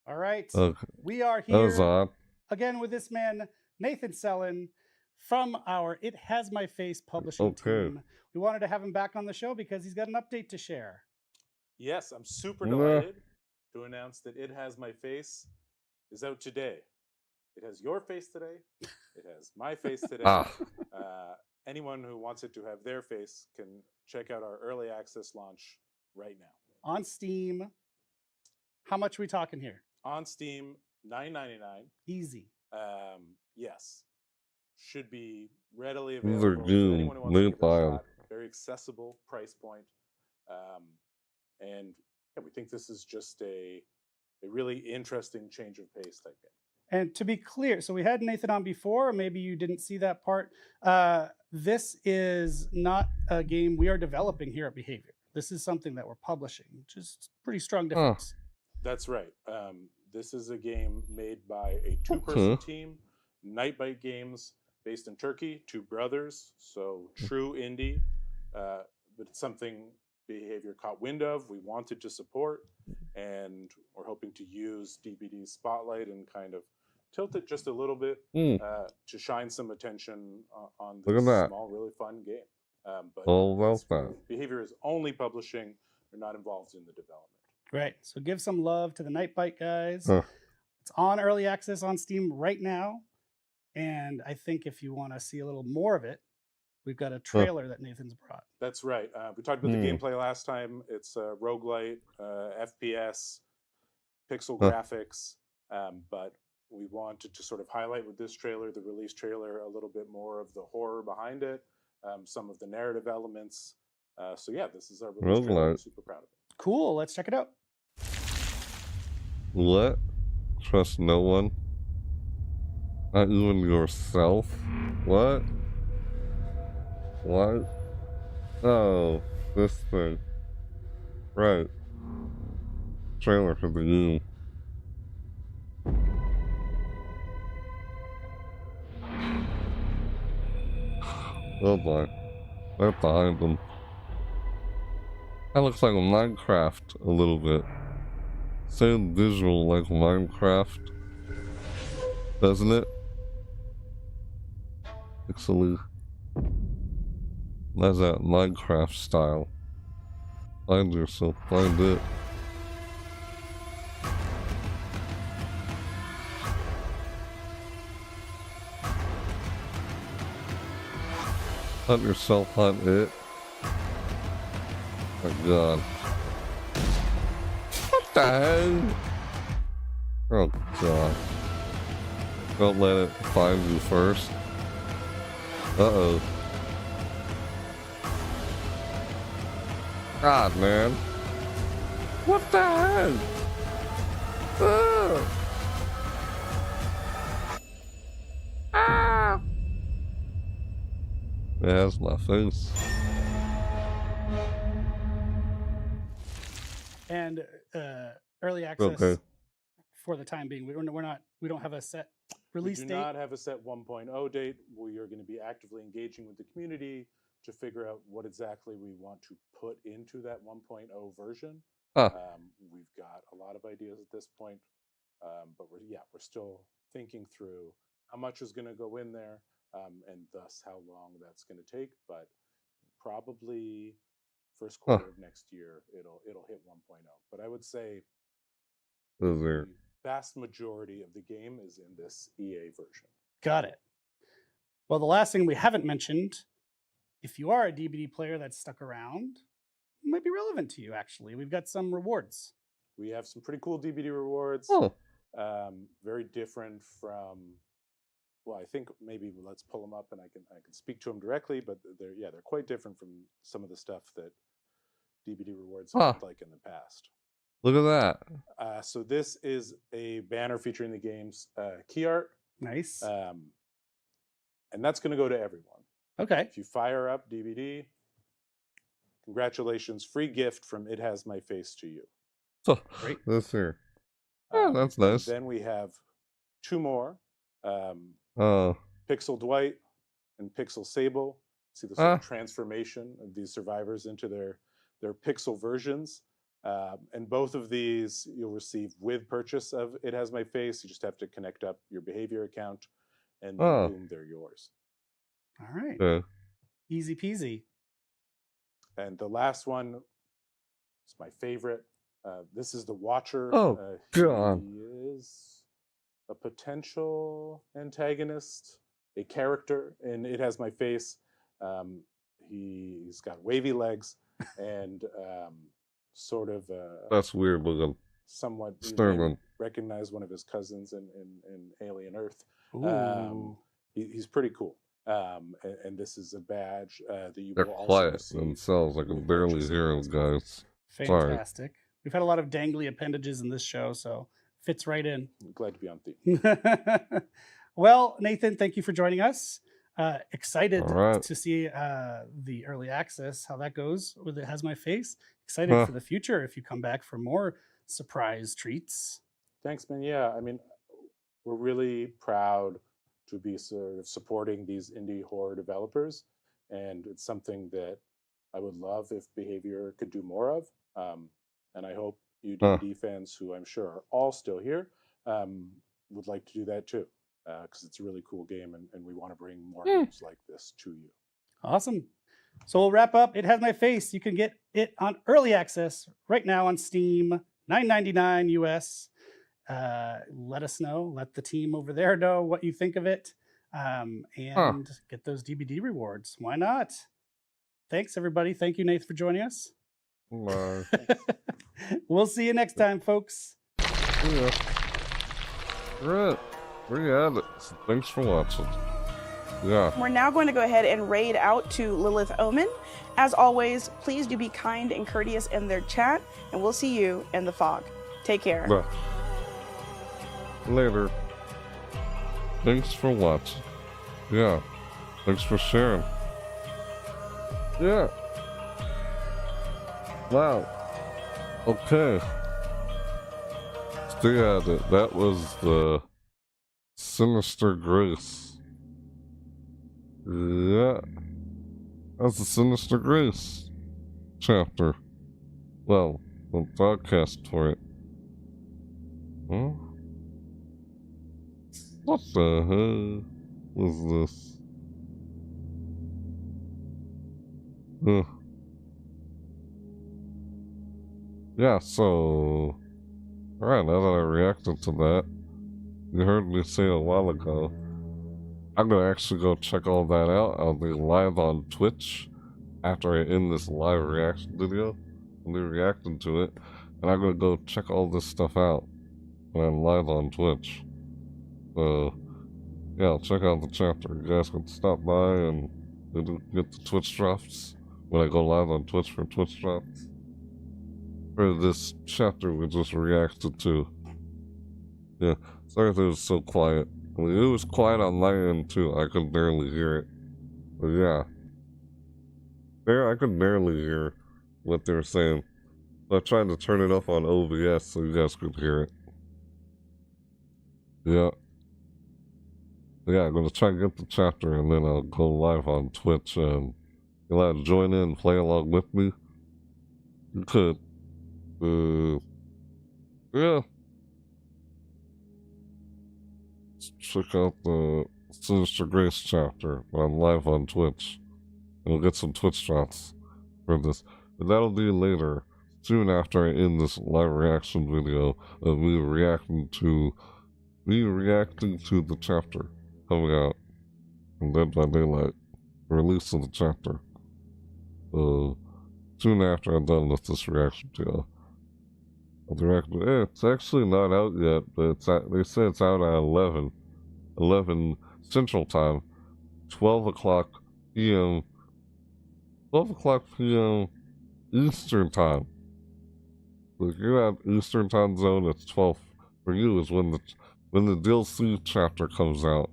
All right. Okay. We are That was here odd. again with this man, Nathan Sellen, from our It Has My Face publishing team. We wanted to have him back on the show because he's got an update to share. Yes, I'm super delighted to announce that It Has My Face is out today. It has your face today. It has my face today. Anyone who wants it to have their face can check out our early access launch right now. On Steam. How much are we talking here? On Steam, $9.99. Easy. Yes. Should be readily available These are to anyone who wants to give it a good. shot. Very accessible price point. And yeah, we think this is just a really interesting change of pace type game. And to be clear, so we had Nathan on before, or maybe you didn't see that part. This is not a game we are developing here at Behavior. This is something that we're publishing, which is a pretty strong difference. That's right. This is a game made by a two-person team, Nightbite Games, based in Turkey, two brothers, so true indie, but it's something Behavior caught wind of, we wanted to support, and we're hoping to use DBD's spotlight and kind of tilt it just a little bit to shine some attention on this small, really fun game. But Behavior is only publishing, they're not involved in the development. Great. So give some love to the Nightbite guys. It's on early access on Steam right now. And I think if you want to see a little more of it, we've got a trailer that Nathan's brought. That's right. We talked about the gameplay last time. It's a roguelite, FPS, pixel graphics, but we wanted to sort of highlight with this trailer, the release trailer, a little bit more of the horror behind it, some of the narrative elements. So yeah, this is our release trailer. I'm super proud of it. Cool. Let's check it out. What? Trust no one? Not even yourself? What? What? Oh, this thing. Right. Trailer for the game. Oh boy. Right behind them. That looks like Minecraft a little bit. Same visual like Minecraft. Doesn't it? Pixely. That's that Minecraft style. Find yourself, find it. Hunt yourself, hunt it. Oh my god. What the hell? Oh god. Don't let it find you first. Uh-oh. God, man. What the hell? Ah! That's my face. And early access for the time being. We don't have a set release date. We do not have a set 1.0 date. We are going to be actively engaging with the community to figure out what exactly we want to put into that 1.0 version. We've got a lot of ideas at this point, but we're still thinking through how much is going to go in there, and thus how long that's going to take. But probably first quarter of next year, it'll hit 1.0. But I would say the vast majority of the game is in this EA version. Got it. Well, the last thing we haven't mentioned, if you are a DBD player that's stuck around, it might be relevant to you, actually. We've got some rewards. We have some pretty cool DBD rewards. Very different from, well, I think maybe let's pull them up and I can speak to them directly, but they're quite different from some of the stuff that DBD rewards have like in the past. Look at that. So this is a banner featuring the game's key art. Nice. And that's going to go to everyone. Okay. If you fire up DBD, congratulations, free gift from It Has My Face to you. Oh, great. That's here. That's nice. Then we have two more. Pixel Dwight and Pixel Sable. See the sort of transformation of these survivors into their pixel versions. And both of these you'll receive with purchase of It Has My Face. You just have to connect up your behavior account, and then boom, they're yours. All right. Easy peasy. And the last one is my favorite. This is the Watcher. God. He is a potential antagonist, a character in It Has My Face. He's got wavy legs and sort of that's weird looking. Somewhat disturbing. Recognize one of his cousins in Alien Earth. He's pretty cool. And this is a badge that you They're will also quiet receive. themselves. I can barely hear them, guys. Fantastic. Sorry. We've had a lot of dangly appendages in this show, so fits right in. I'm glad to be on theme. Well, Nathan, thank you for joining us. Excited to see the early access, how that goes with It Has My Face. Excited for the future if you come back for more surprise treats. Thanks, man. Yeah, I mean, we're really proud to be sort of supporting these indie horror developers, and it's something that I would love if Behavior could do more of. And I hope you D&D fans, who I'm sure are all still here, would like to do that too, because it's a really cool game, and we want to bring more games like this to you. Awesome. So we'll wrap up. It Has My Face. You can get it on early access right now on Steam, $9.99 US. Let us know. Let the team over there know what you think of it, and get those DBD rewards. Why not? Thanks, everybody. Thank you, Nathan, for joining us. We'll see you next time, folks. Yeah. Right. We had it. Thanks for watching. Yeah. We're now going to go ahead and raid out to Lilith Omen. As always, please do be kind and courteous in their chat, and we'll see you in the fog. Take care. Bye. Later. Thanks for watching. Yeah. Thanks for sharing. Yeah. Wow. Okay. Stay at it. That was the Sinister Grace. Yeah. That's the Sinister Grace chapter. Well, the broadcast for it. Huh? What the hell was this? Yeah, so... Alright, now that I reacted to that, you heard me say a while ago, I'm gonna actually go check all that out. I'll be live on Twitch after I end this live reaction video. I'll be reacting to it, and I'm gonna go check all this stuff out when I'm live on Twitch. So, yeah, I'll check out the chapter. You guys can stop by and get the Twitch drops when I go live on Twitch for Twitch drops. For this chapter we just reacted to. Yeah, sorry if it was so quiet. I mean, it was quiet on my end too. I could barely hear it. But yeah. There, I could barely hear what they were saying. So I tried to turn it up on OBS so you guys could hear it. Yeah. Yeah, I'm gonna try and get the chapter and then I'll go live on Twitch and you'll have to join in and play along with me. You could. Yeah. Let's check out the Sinister Grace chapter when I'm live on Twitch. And we'll get some Twitch drops for this. but that'll be later, soon after I end this live reaction video of me reacting to the chapter coming out from Dead by Daylight, the release of the chapter. Soon after I'm done with this reaction video. It's actually not out yet, but they say it's out at 11 Central Time, 12 o'clock p.m. Eastern Time. So if you're at Eastern Time Zone, it's 12 for you is when the DLC chapter comes out.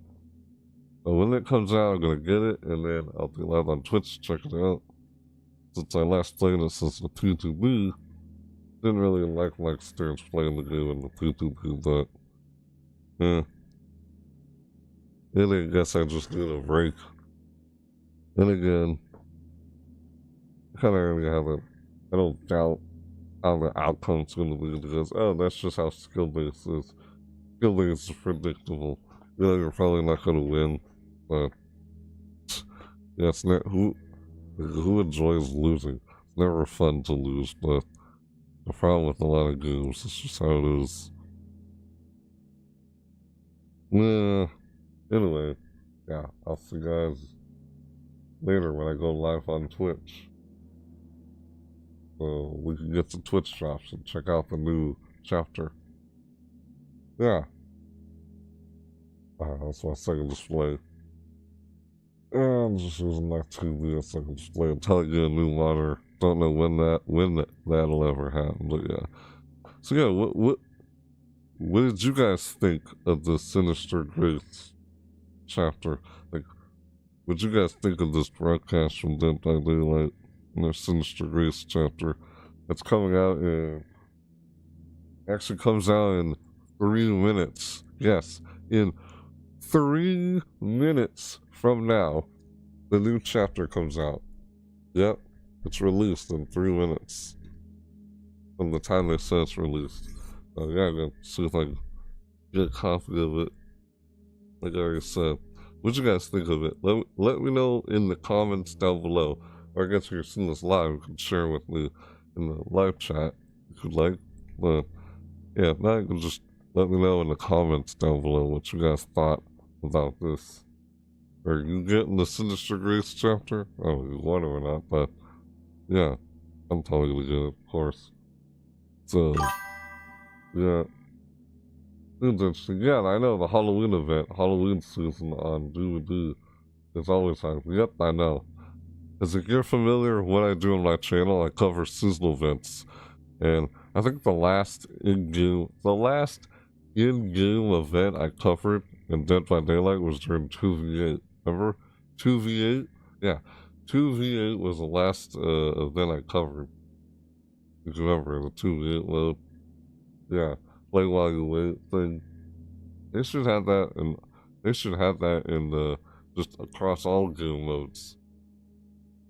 So when it comes out, I'm gonna get it, and then I'll be live on Twitch to check it out. Since I last played it since the P2B, didn't really like my experience playing the game in the P2B, but then I guess I just need a break. Then again, I kind of already have it. I don't doubt how the outcome's going to be because, that's just how skill-based is. Skill-based is predictable. You know, you're probably not going to win, but yeah, it's not who enjoys losing. It's never fun to lose, but the problem with a lot of games is just how it is. Yeah. Anyway, yeah, I'll see you guys later when I go live on Twitch. So we can get some Twitch drops and check out the new chapter. Yeah. That's my second display. I'm just using my TV as second display until I get a new monitor. Don't know when that'll ever happen, but yeah. So yeah, what did you guys think of the Sinister Grace chapter? Like, what did you guys think of this broadcast from Dead by Daylight and their Sinister Grace chapter? It's coming out actually comes out in 3 minutes. Yes, in 3 minutes from now, the new chapter comes out. Yep, it's released in 3 minutes from the time they say it's released. Yeah, I'm gonna see if I can get a copy of it. Like I already said. What'd you guys think of it? Let me know in the comments down below. Or I guess if you're seeing this live, you can share with me in the live chat if you'd like. But yeah, now you can just let me know in the comments down below what you guys thought about this. Are you getting the Sinister Grace chapter? I don't know if you want it or not, but yeah, I'm totally gonna get it, of course. So yeah. Interesting. Yeah, I know the Halloween event, Halloween season on DVD is always happening. Yep, I know. As if you're familiar with what I do on my channel, I cover seasonal events. And I think the last in-game event I covered in Dead by Daylight was during 2v8. Remember? 2v8? Yeah. 2v8 was the last event I covered. If you remember, the 2v8 mode. Yeah. Play while you wait thing. They should have that in the just across all game modes.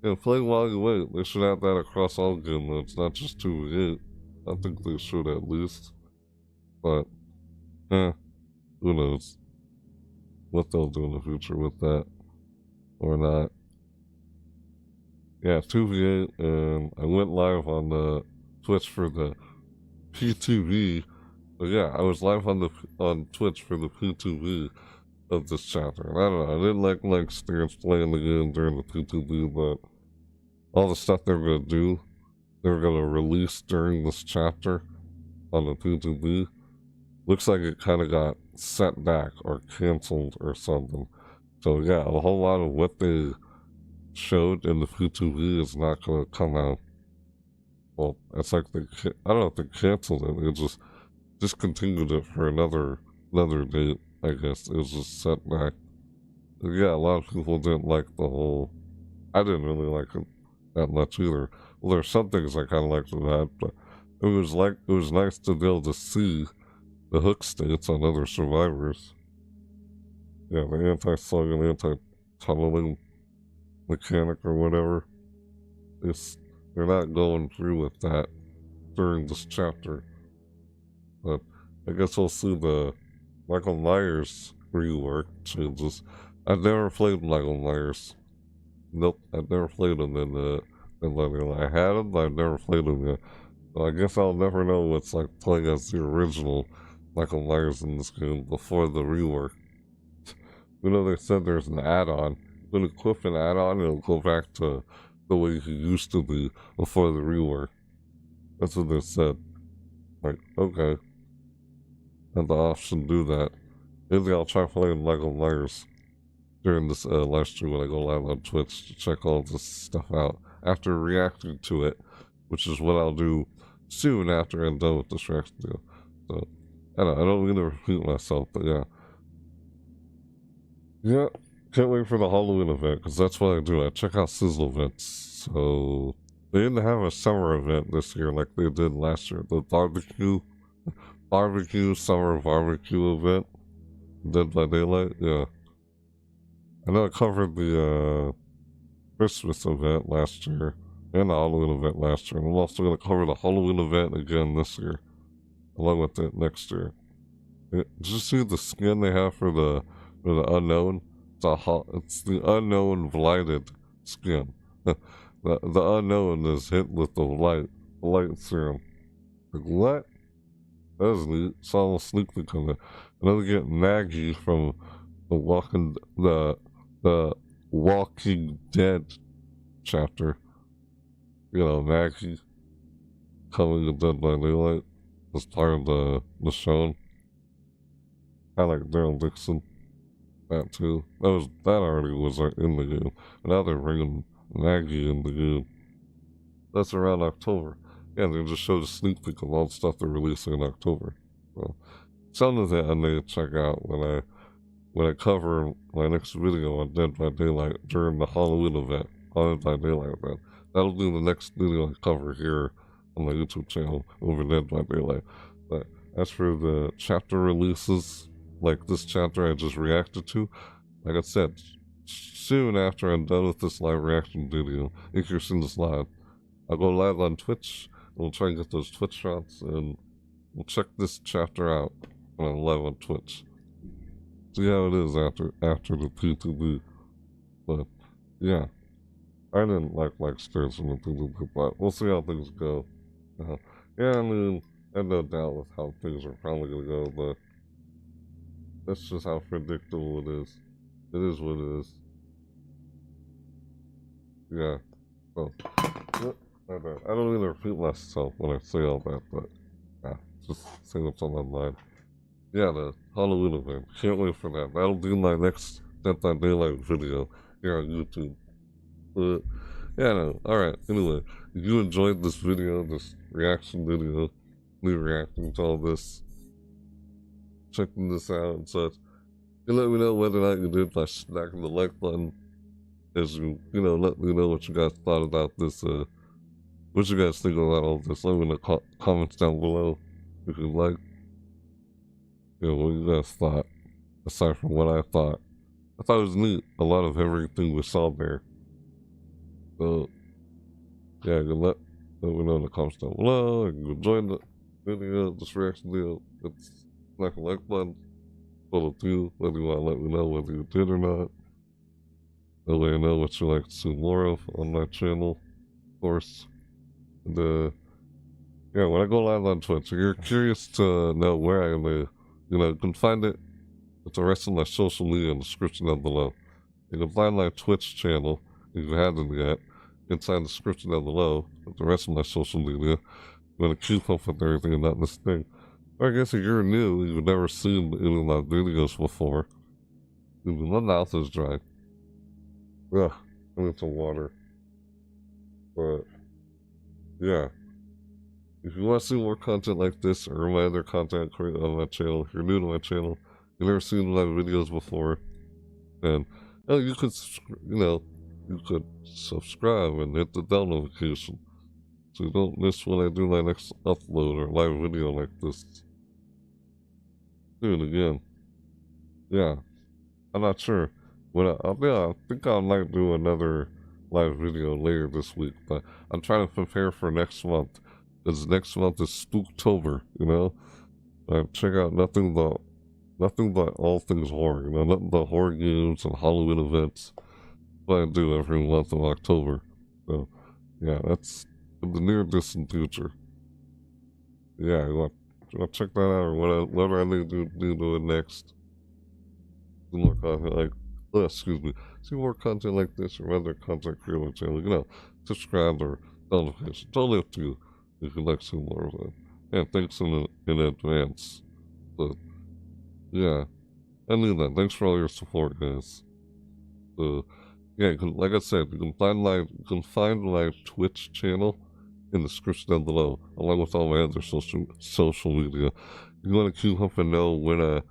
Yeah, play while you wait. They should have that across all game modes, not just 2v8. I think they should at least. But who knows what they'll do in the future with that or not. Yeah, 2v8, and I went live on the Twitch for the P2V. But yeah, I was live on Twitch for the P2V of this chapter. And I don't know, I didn't like my experience playing the game during the P2V, but all the stuff they were going to do, they were going to release during this chapter on the P2V, looks like it kind of got set back or canceled or something. So yeah, a whole lot of what they showed in the P2V is not going to come out. Well, it's like I don't know if they canceled it, they just discontinued it for another date, I guess. It was just set back. Yeah, a lot of people didn't like the whole... I didn't really like it that much either. Well, there's some things I kind of liked about it, but it was nice to be able to see the hook states on other survivors. Yeah, the anti-slug and anti-tunneling mechanic or whatever. They're not going through with that during this chapter. But I guess we'll see the Michael Myers rework changes. I've never played Michael Myers. Nope, I've never played him in And like, I had them, but I've never played them yet. So I guess I'll never know what's like playing as the original Michael Myers in this game before the rework. You know, they said there's an add-on. When you equip an add-on, it'll go back to the way he used to be before the rework. That's what they said. Like, okay. Have the option to do that. Maybe I'll try playing Michael Myers during this live stream when I go live on Twitch to check all this stuff out. After reacting to it, which is what I'll do soon after I'm done with this reaction video. So, I don't mean to repeat myself, but yeah. Yeah, can't wait for the Halloween event, because that's what I do. I check out Sizzle events. So, they didn't have a summer event this year like they did last year. The barbecue summer barbecue event, Dead by Daylight, yeah. I know I covered the Christmas event last year, and the Halloween event last year. And I'm also going to cover the Halloween event again this year, along with it next year. Did you see the skin they have for the unknown? It's the unknown blighted skin. the unknown is hit with the light serum. Like, what? That is neat. It's almost sneak peek on it. And then we get Maggie from the Walking Dead chapter. You know, Maggie coming to Dead by Daylight as part of the show. I like Daryl Dixon. That too. That already was in the game. And now they're bringing Maggie in the game. That's around October. Yeah, they just showed a sneak peek of all the stuff they're releasing in October. So, some of that I may check out when I cover my next video on Dead by Daylight during the Halloween event, Dead by Daylight event. That'll be the next video I cover here on my YouTube channel over Dead by Daylight. But as for the chapter releases, like this chapter I just reacted to, like I said, soon after I'm done with this live reaction video, if you're seeing this live, I'll go live on Twitch. We'll try and get those Twitch shots, and we'll check this chapter out when I'm live on Twitch. See how it is after the PTB. But yeah, I didn't like stairs from the PTB, but we'll see how things go. Yeah, I mean, I have no doubt with how things are probably gonna go, but that's just how predictable it is. It is what it is. Yeah. So, I don't mean to repeat myself when I say all that, but yeah, just say what's on my mind. Yeah, the Halloween event. Can't wait for that. That'll be my next Dead by Daylight video here on YouTube. But yeah, no. Alright, anyway, if you enjoyed this video, this reaction video, me reacting to all this, checking this out and such, you let me know whether or not you did by smacking the like button. As you let me know what you guys thought about this, what you guys think about all this. Let me know in the comments down below if you like. What you guys thought, aside from what I thought. I thought it was neat, a lot of everything we saw there. So, yeah, you can let me know in the comments down below. You can join the video, this reaction video. It's like a like button. Follow through, whether you want to let me know whether you did or not. That way I know what you like to see more of on my channel, of course. And, yeah, when I go live on Twitch, if you're curious to know where I am, you can find it with the rest of my social media in the description down below. You can find my Twitch channel, if you haven't yet, inside the description down below with the rest of my social media. You want to keep up with everything and not miss a thing. Or I guess if you're new, you've never seen any of my videos before. My mouth is dry. Ugh, I need some water. But, yeah. If you want to see more content like this or my other content created on my channel, if you're new to my channel, you've never seen my videos before, then you could subscribe and hit the bell notification so you don't miss when I do my next upload or live video like this. Do it again. Yeah, I'm not sure. I think I might do another live video later this week, but I'm trying to prepare for next month. Because next month is Spooktober, I check out nothing but all things horror, nothing but horror games and Halloween events. What I do every month of October. So, Yeah, that's in the near distant future. Yeah, you want to check that out, or what I need to do next? See more content like, excuse me, see more content like this or other content creator channel. You know, subscribe or notification. Totally up to you if you'd like to see more of it. And thanks in advance. But yeah, I knew that. Thanks for all your support, guys. Yeah, like I said, you can find my Twitch channel in the description down below, along with all my other social media. You want to keep up and know when I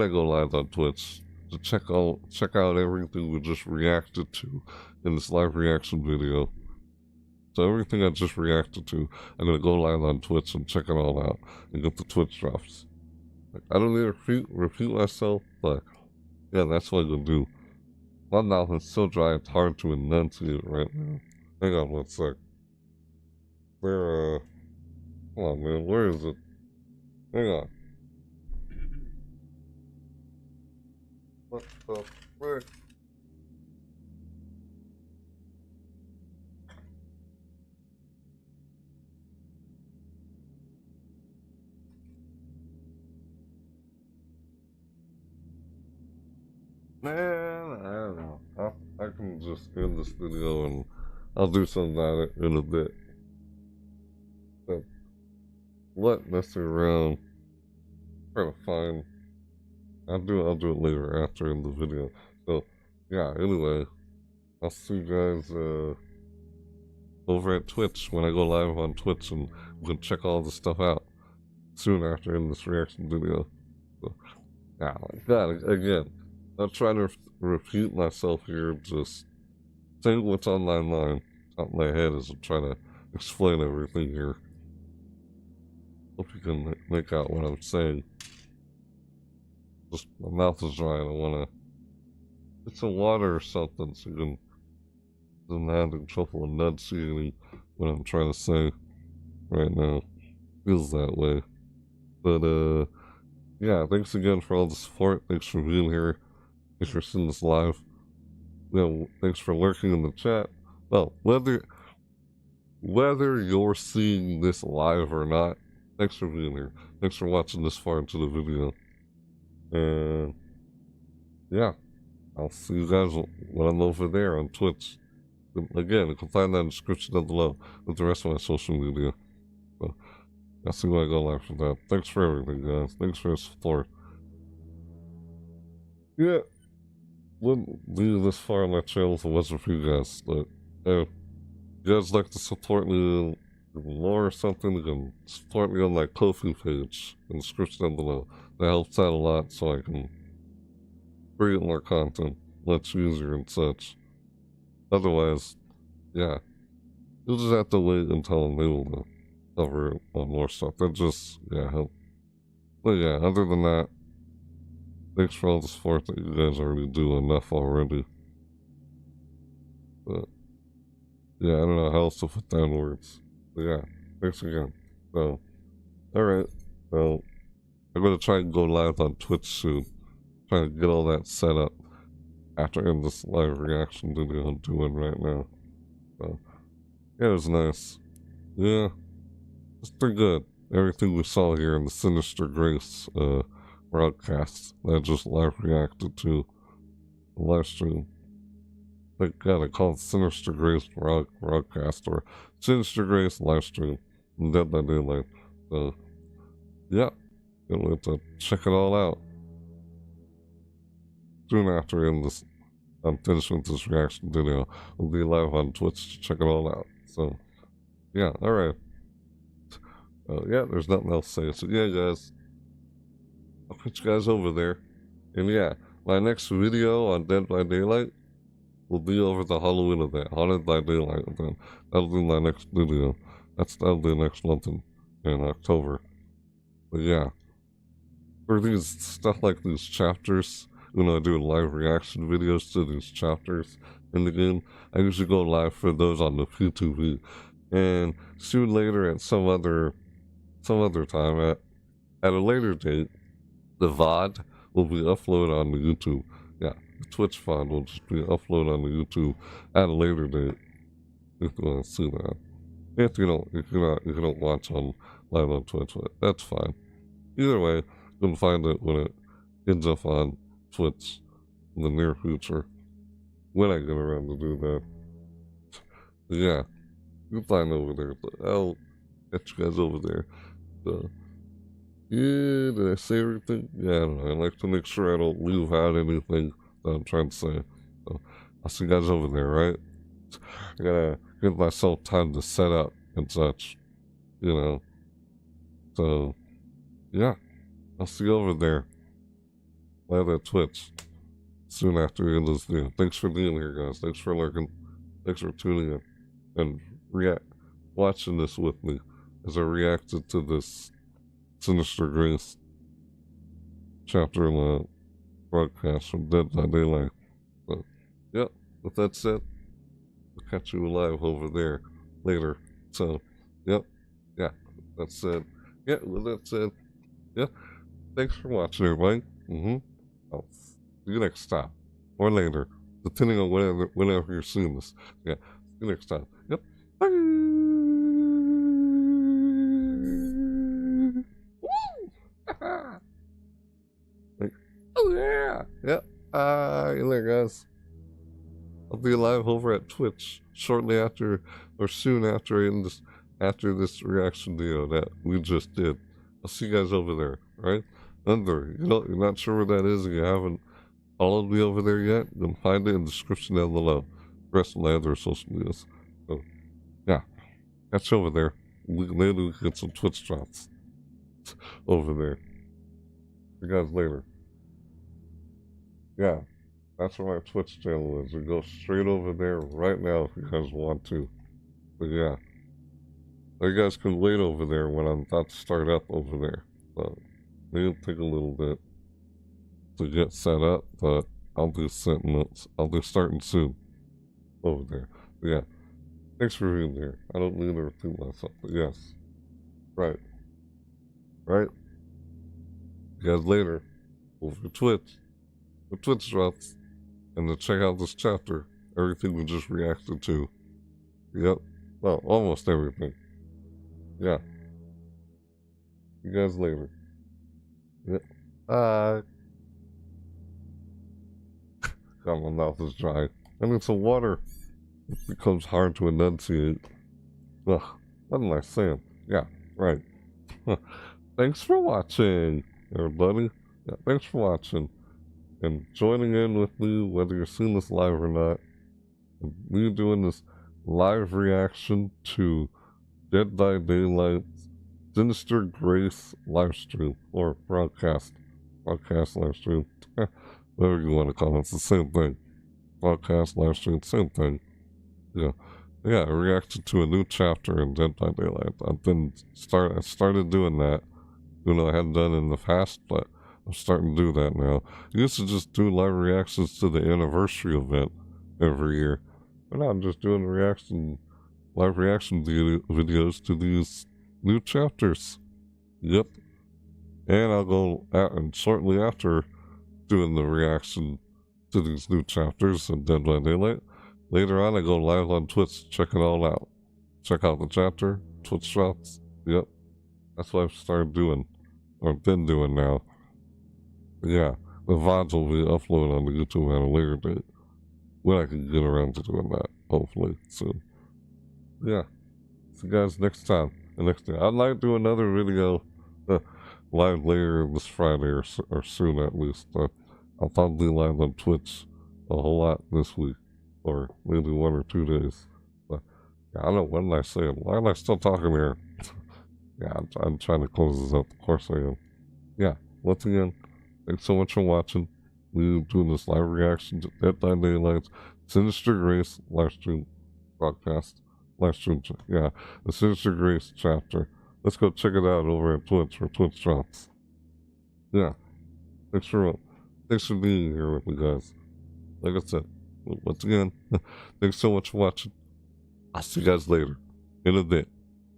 go live on Twitch, to check out everything we just reacted to in this live reaction video. So everything I just reacted to, I'm gonna go live on Twitch and check it all out and get the Twitch drops. Like, I don't need to repeat myself, but yeah, that's what I'm gonna do. My mouth is so dry it's hard to enunciate right now. Hang on one sec. Hold on, man, where is it? Hang on. What the frick? Man, I don't know. I can just end this video and I'll do something about it in a bit. But let messing around, trying to find. I'll do it later after in the video. So yeah, anyway, I'll see you guys over at Twitch when I go live on Twitch, and we can check all the stuff out soon after in this reaction video. So yeah, like that again. I'm trying to repeat myself here, just saying what's on my mind, top of my head as I'm trying to explain everything here. Hope you can make out what I'm saying. Just my mouth is dry and I want to get some water or something so you can having trouble enunciating what I'm trying to say right now. Feels that way. But yeah, thanks again for all the support. Thanks for being here. Thanks for seeing this live. You know, thanks for lurking in the chat. Well, whether you're seeing this live or not, thanks for being here. Thanks for watching this far into the video. And yeah, I'll see you guys when I'm over there on Twitch. Again, you can find that in the description down below with the rest of my social media. So I'll see you when I go live for that. Thanks for everything, guys. Thanks for your support. Yeah. Wouldn't be this far on my channel if it wasn't for you guys. But if you guys like to support me more or something, you can support me on my Ko-fi page in the description down below. That helps out a lot so I can create more content much easier and such. Otherwise, yeah, you'll just have to wait until I'm able to cover on more stuff. That just, yeah, help. But yeah, other than that, thanks for all the support that you guys already do enough already. But yeah, I don't know how else to put down words. But yeah, thanks again. So, alright. Well, I'm gonna try and go live on Twitch soon. Try to get all that set up after in this live reaction video I'm doing right now. So, yeah, it was nice. Yeah, it's pretty good. Everything we saw here in the Sinister Grace, broadcast that I just live reacted to the live stream. Thank God I call it Sinister Grace broadcast or Sinister Grace live stream in Dead by Daylight. So yeah, can't wait to check it all out. Soon after I'm finished with this reaction video, we'll be live on Twitch to check it all out. So yeah, alright. Yeah, there's nothing else to say. So yeah, guys, I'll put you guys over there. And yeah, my next video on Dead by Daylight will be over the Halloween event, Haunted by Daylight event. That'll be my next video. That'll be next month in October. But yeah, for these stuff like these chapters, when I do live reaction videos to these chapters in the game, I usually go live for those on the P2V. And soon later at some other time at a later date, the VOD will be uploaded on the YouTube. Yeah, the Twitch VOD will just be uploaded on the YouTube at a later date. if you want to see that. If you don't watch on live on Twitch, that's fine. Either way, you can find it when it ends up on Twitch in the near future. When I get around to do that. Yeah, you'll find over there. But I'll get you guys over there. So, yeah, did I say everything? Yeah, I don't know. I like to make sure I don't leave out anything that I'm trying to say. So, I'll see you guys over there, right? I gotta give myself time to set up and such, you know. So, yeah, I'll see you over there. Live at Twitch soon after the end of this video. Thanks for being here, guys. Thanks for lurking. Thanks for tuning in and watching this with me as I reacted to this Sinister Grace chapter in the broadcast from Dead by Daylight. So, yep, with that said, I'll catch you live over there later. So, yep, yeah, that's it. Yeah, with that said, yeah, thanks for watching, everybody. I'll see you next time or later, depending on whenever you're seeing this. Yeah, see you next time. Yep. Bye. Like, oh yeah. Yep. You there, guys. I'll be live over at Twitch shortly after, or soon after, after this reaction video that we just did. I'll see you guys over there, right? You're not sure where that is and you haven't followed me over there yet, then find it in the description down below. The rest of my other social medias. So, yeah. Catch you over there. Maybe we can get some Twitch drops over there. See you guys later. Yeah. That's where my Twitch channel is. We go straight over there right now if you guys want to. But yeah. You guys can wait over there when I'm about to start up over there. So, it'll take a little bit to get set up, but I'll be starting soon over there. But yeah, thanks for being here. I don't mean to repeat myself, but yes, right. You guys later over Twitch, the Twitch drops, and to check out this chapter, everything we just reacted to. Yep, well, almost everything. Yeah. You guys later. Yep. Bye. God, my mouth is dry. I need some water. It becomes hard to enunciate. Ugh, what am I saying? Yeah, right. Thanks for watching, everybody. Yeah, thanks for watching. And joining in with me, whether you're seeing this live or not. And me doing this live reaction to Dead by Daylight's Sinister Grace livestream, or broadcast livestream, whatever you want to call it, it's the same thing. Broadcast, livestream, same thing. Yeah, I reacted to a new chapter in Dead by Daylight. I started doing that, even though I hadn't done it in the past, but I'm starting to do that now. I used to just do live reactions to the anniversary event every year, but now I'm just doing live reaction videos to these new chapters. Yep. And I'll go out and shortly after doing the reaction to these new chapters in Dead by Daylight, later on I go live on Twitch, check it all out. Check out the chapter, Twitch drops. Yep. That's what I've started doing, or been doing now. But yeah, the VODs will be uploaded on the YouTube at a later date, when I can get around to doing that, hopefully, soon. Yeah. See you guys next time. The next day. I might do another video live later this Friday or soon at least. I'll probably live on Twitch a whole lot this week, or maybe 1 or 2 days. But yeah, I don't know, what am I saying? Why am I still talking here? Yeah, I'm trying to close this up. Of course I am. Yeah, once again, thanks so much for watching. We're doing this live reaction to Dead by Daylight's Sinister Grace livestream broadcast. Livestream, yeah, the Sinister Grace chapter. Let's go check it out over at Twitch, where Twitch drops. Yeah, thanks for being here with me, guys. Like I said, once again, thanks so much for watching. I'll see you guys later, in a bit.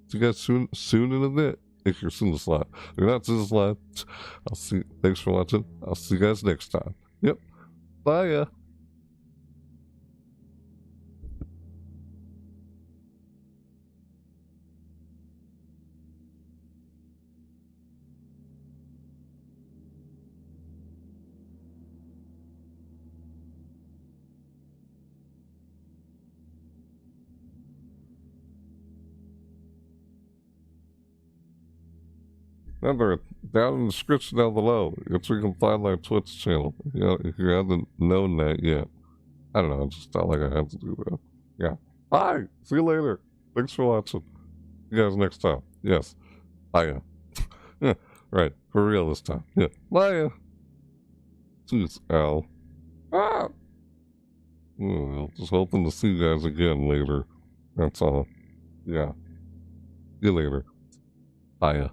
See you guys soon in a bit. If you're seeing this live. If you're not seeing this live, thanks for watching. I'll see you guys next time. Yep. Bye, ya. Remember, down in the description down below, it's where you can find my Twitch channel. You know, if you haven't known that yet. I don't know, I just felt like I had to do that. Yeah. Bye! See you later. Thanks for watching. See you guys next time. Yes. Bye. Yeah. Right. For real this time. Yeah. Bye. Jeez, Al. Ah! Well, just hoping to see you guys again later. That's all. Yeah. See you later. Bye.